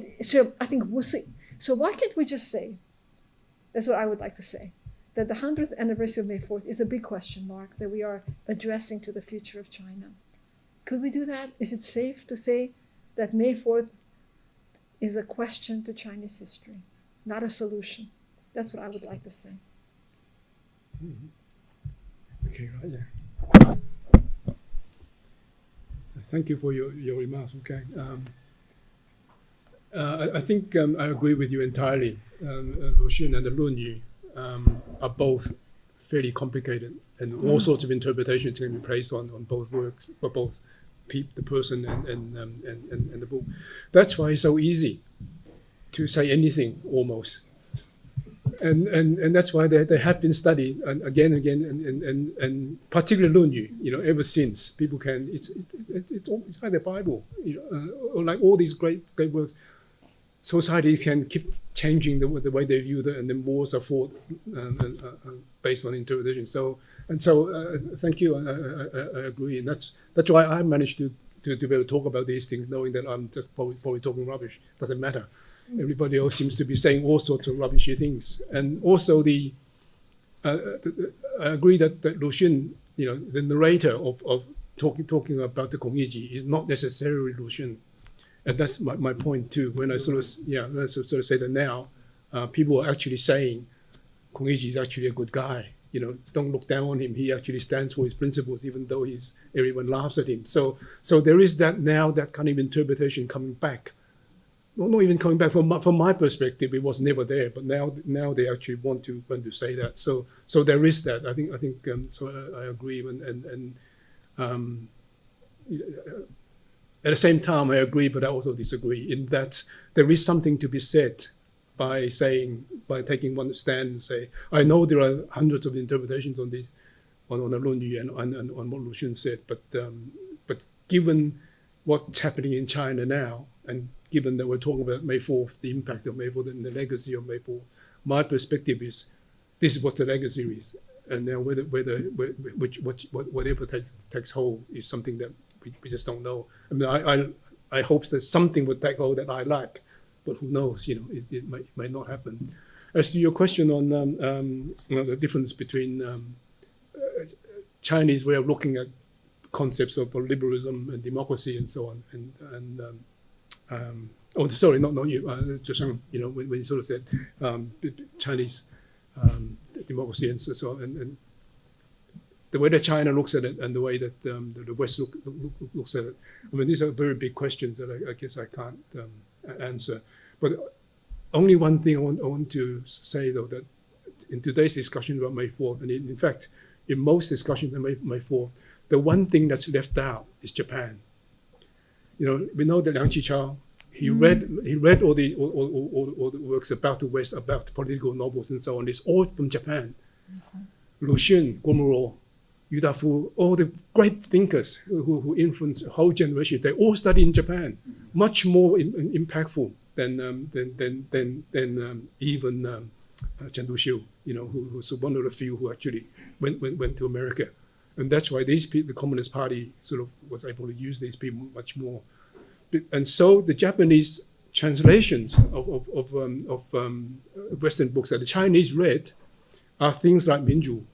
I think we'll see. So why can't we just say, that's what I would like to say, that the 100th anniversary of May 4th is a big question mark that we are addressing to the future of China. Could we do that? Is it safe to say that May 4th is a question to Chinese history, not a solution? That's what I would like to say. Okay, right, yeah. Thank you for your remarks. Okay. I think I agree with you entirely. Lu Xun and the Lunyu are both fairly complicated, and all sorts of interpretations can be placed on both works, for both the person and the book. That's why it's so easy to say anything almost. And that's why they have been studied again and again, and particularly Lunyu, you know, ever since people can, it's like the Bible, you know, or like all these great works. Society can keep changing the way they view it, and then wars are fought based on interpretation. So thank you. I agree, and that's why I managed to be able to talk about these things, knowing that I'm just probably talking rubbish. Doesn't matter. Everybody else seems to be saying all sorts of rubbishy things, and also I agree that Lu Xun, you know, the narrator of talking about the Kongiji is not necessarily Lu Xun. And that's my point too. When I sort of say that now, people are actually saying Kongiji is actually a good guy. You know, don't look down on him. He actually stands for his principles, even though everyone laughs at him. So there is that now, that kind of interpretation coming back. Well, not even coming back from my perspective. It was never there, but now they actually want to say that. So there is that. I think so. I agree and at the same time, I agree, but I also disagree in that there is something to be said by taking one stand and say, I know there are hundreds of interpretations on this, on the Lunyu and on what Lu Xun said, but given what's happening in China now, and given that we're talking about May 4th, the impact of May 4th and the legacy of May 4th, my perspective is this is what the legacy is, and now whatever takes hold is something that we just don't know. I mean, I hope that something would take hold that I like, but who knows? It might not happen. As to your question on the difference between Chinese way of looking at concepts of liberalism and democracy and so on, sorry, not you, Zhesheng, when you sort of said Chinese democracy and so on, and the way that China looks at it and the way that the West looks at it. I mean, these are very big questions that I guess I can't answer. But only one thing I want to say, though, that in today's discussion about May 4th, and in fact, in most discussions on May 4th, the one thing that's left out is Japan. We know that Liang Qichao, he read all the works about the West, about political novels and so on. It's all from Japan. Lu Xun, Guo Murou, Yu Dafu, all the great thinkers who influenced a whole generation, they all studied in Japan, much more impactful than even Chen Duxiu, who's one of the few who actually went to America. And that's why the Communist Party sort of was able to use these people much more. And so the Japanese translations of Western books that the Chinese read are things like Minju,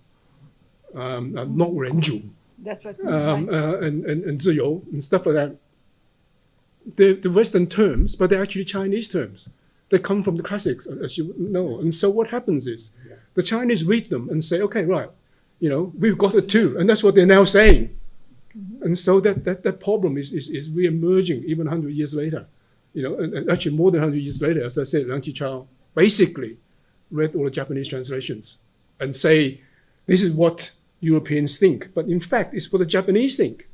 not Renju, That's what. and Ziyou and stuff like that. The Western terms, but they're actually Chinese terms. They come from the classics, as you know. And so what happens is the Chinese read them and say, okay, right, we've got it too. And that's what they're now saying. Mm-hmm. And so that problem is re-emerging even 100 years later. And actually more than 100 years later, as I said, Liang Qichao basically read all the Japanese translations and say, this is what Europeans think. But in fact, it's what the Japanese think.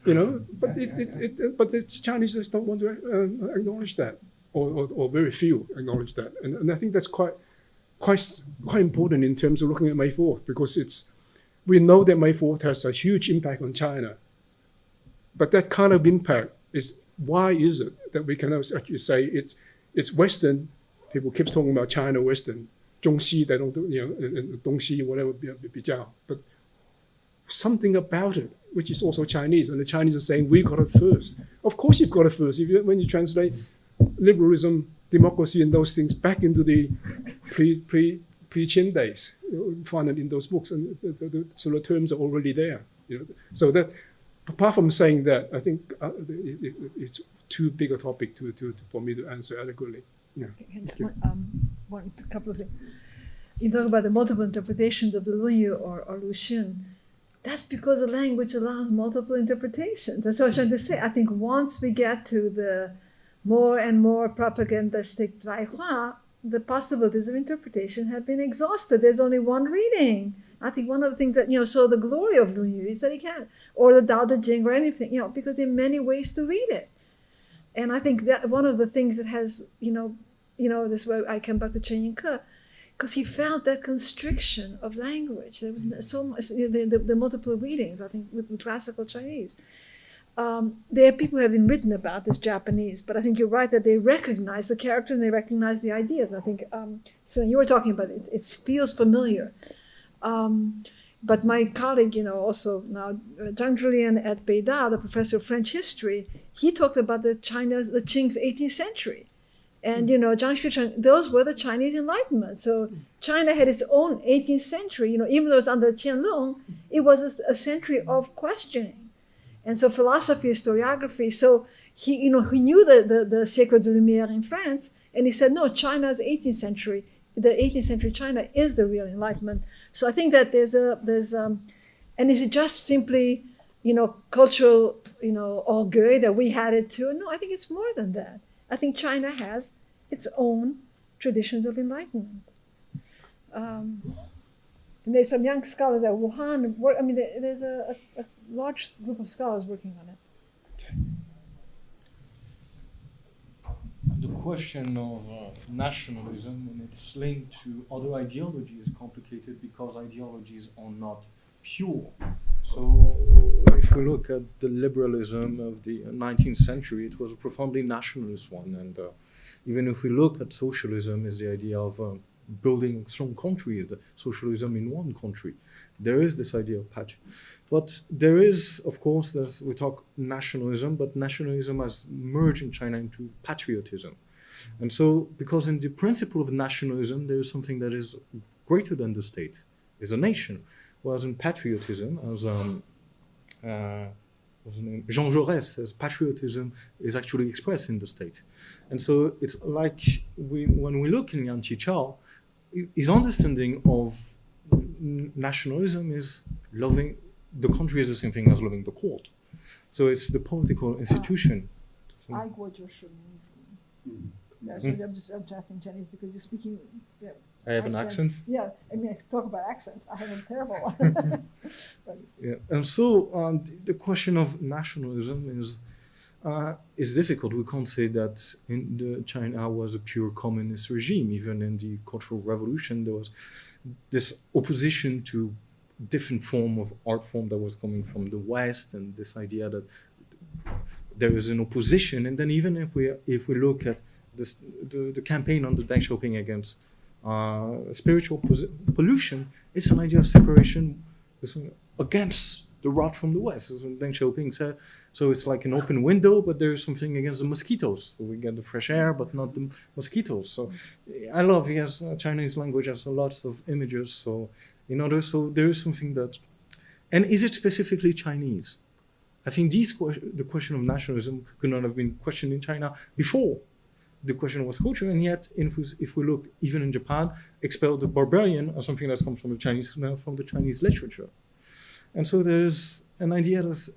But the Chinese just don't want to acknowledge that, or very few acknowledge that, and I think that's quite important in terms of looking at May 4th, because we know that May 4th has a huge impact on China, but that kind of impact why is it that we cannot actually say it's Western? People keep talking about China Western, 中西 they don't do, and 东西 whatever 比较, but something about it, which is also Chinese, and the Chinese are saying we got it first. Of course, you've got it first. When you translate liberalism, democracy, and those things back into the pre-Qin days, you find it in those books, and the sort of terms are already there. So that, apart from saying that, I think it's too big a topic for me to answer adequately. Yeah. One couple of things. You talk about the multiple interpretations of the Lunyu or Lu Xun. That's because the language allows multiple interpretations. That's what I'm trying to say. I think once we get to the more and more propagandistic Daihua, the possibilities of interpretation have been exhausted. There's only one reading. I think one of the things that, so the glory of Lunyu is that he can, or the Tao Te Ching or anything, because there are many ways to read it. And I think that one of the things that has, this is where I come back to Chen Yingke, because he felt that constriction of language. There was so much, the multiple readings, I think, with classical Chinese. There are people who have been written about this Japanese, but I think you're right that they recognize the character and they recognize the ideas. I think, so you were talking about it, it feels familiar. But my colleague, also now, Zhang Julian at Beida, the professor of French history, he talked about the Qing's 18th century. And, Zhang Xuecheng, those were the Chinese Enlightenment. So China had its own 18th century, even though it was under Qianlong, it was a century of questioning. And so philosophy, historiography. So he knew the Siècle de Lumière in France, and he said, no, China's 18th century, the 18th century China is the real Enlightenment. So I think that there's and is it just simply, cultural, orgueil that we had it too? No, I think it's more than that. I think China has its own traditions of enlightenment. And there's some young scholars at Wuhan. There's a large group of scholars working on it. The question of nationalism and its link to other ideologies is complicated because ideologies are not pure. So if we look at the liberalism of the 19th century, it was a profoundly nationalist one. And even if we look at socialism as the idea of building a strong country, the socialism in one country. there is this idea of patch. But there is, of course, we talk nationalism, but nationalism has merged in China into patriotism. And so, because in the principle of nationalism, there is something that is greater than the state, is a nation. Whereas in patriotism, as Jean Jaurès says, patriotism is actually expressed in the state. And so it's like when we look in Yan Qichao, his understanding of nationalism is loving the country is the same thing as loving the court. So it's the political institution. 爱国就是民主。Yeah, so I'm just in Chinese because you're speaking. Yeah, I have an accent. Yeah, I mean, talk about accents. I have a terrible one. Yeah, and so the question of nationalism is difficult. We can't say that China was a pure communist regime. Even in the Cultural Revolution, there was this opposition to different form of art form that was coming from the West, and this idea that there is an opposition. And then even if we look at the campaign under Deng Xiaoping against spiritual pollution, it's an idea of separation against the rot from the West. As Deng Xiaoping said, so it's like an open window, but there's something against the mosquitoes. So we get the fresh air, but not the mosquitoes. So I love, yes, Chinese language has a lot of images. So so there is something that, and is it specifically Chinese? I think the question of nationalism could not have been questioned in China before. The question was culture, and yet, if we look even in Japan, expel the barbarian or something that comes from the Chinese literature. And so there's an idea that,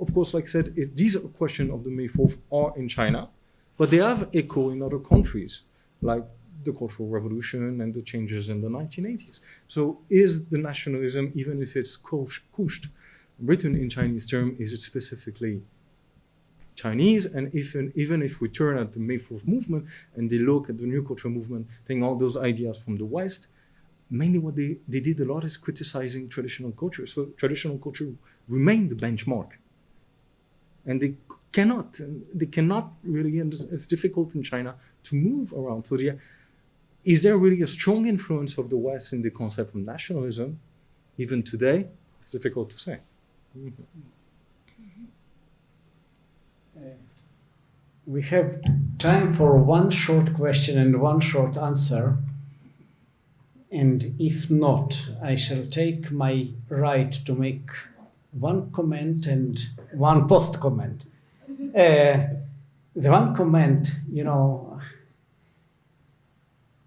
of course, like I said, these questions of the May 4th are in China, but they have echo in other countries, like the Cultural Revolution and the changes in the 1980s. So is the nationalism, even if it's kusht, written in Chinese term, is it specifically Chinese? And even if we turn at the May 4th movement and they look at the New Culture movement, taking all those ideas from the West, mainly what they did a lot is criticizing traditional culture. So traditional culture remained the benchmark. And they cannot really, and it's difficult in China to move around. So is there really a strong influence of the West in the concept of nationalism? Even today, it's difficult to say. We have time for one short question and one short answer. And if not, I shall take my right to make one comment and one post comment. The one comment,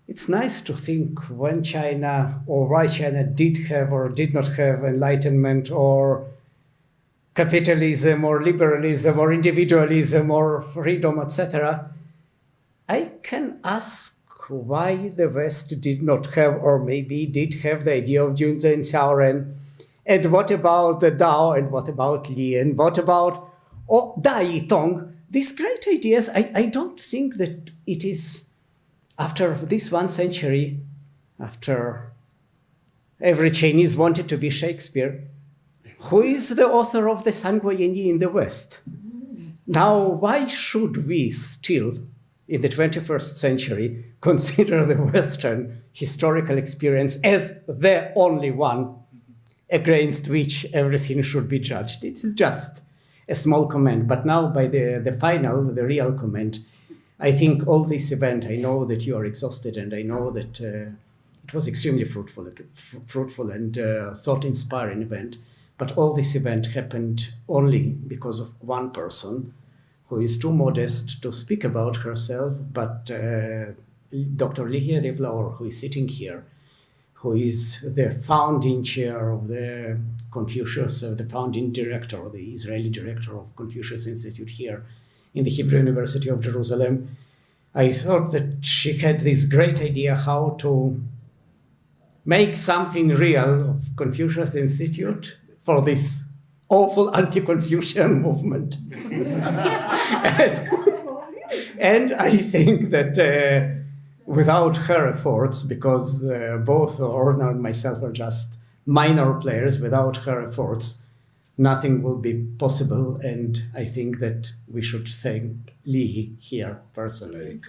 it's nice to think when China or why China did have or did not have enlightenment or capitalism or liberalism or individualism or freedom, etc. I can ask why the West did not have or maybe did have the idea of Junzi and Xiaoren, and what about the Dao, and what about Li, and what about Dai Yitong? These great ideas, I don't think that it is after this 1 century, after every Chinese wanted to be Shakespeare, who is the author of the Sangguoyinyi in the West? Now, why should we still, in the 21st century, consider the Western historical experience as the only one against which everything should be judged? It is just a small comment. But now, by the final, the real comment, I think all this event, I know that you are exhausted, and I know that it was extremely fruitful and thought-inspiring event. But all this event happened only because of one person who is too modest to speak about herself, but Dr. Lihie Rivlaor, who is sitting here, who is the founding chair of the Confucius, the founding director, or the Israeli director of Confucius Institute here in the Hebrew University of Jerusalem. I thought that she had this great idea how to make something real of Confucius Institute for this awful anti-Confucian movement. And I think that without her efforts, because both Orna and myself are just minor players, without her efforts, nothing will be possible. And I think that we should thank Lihie here personally.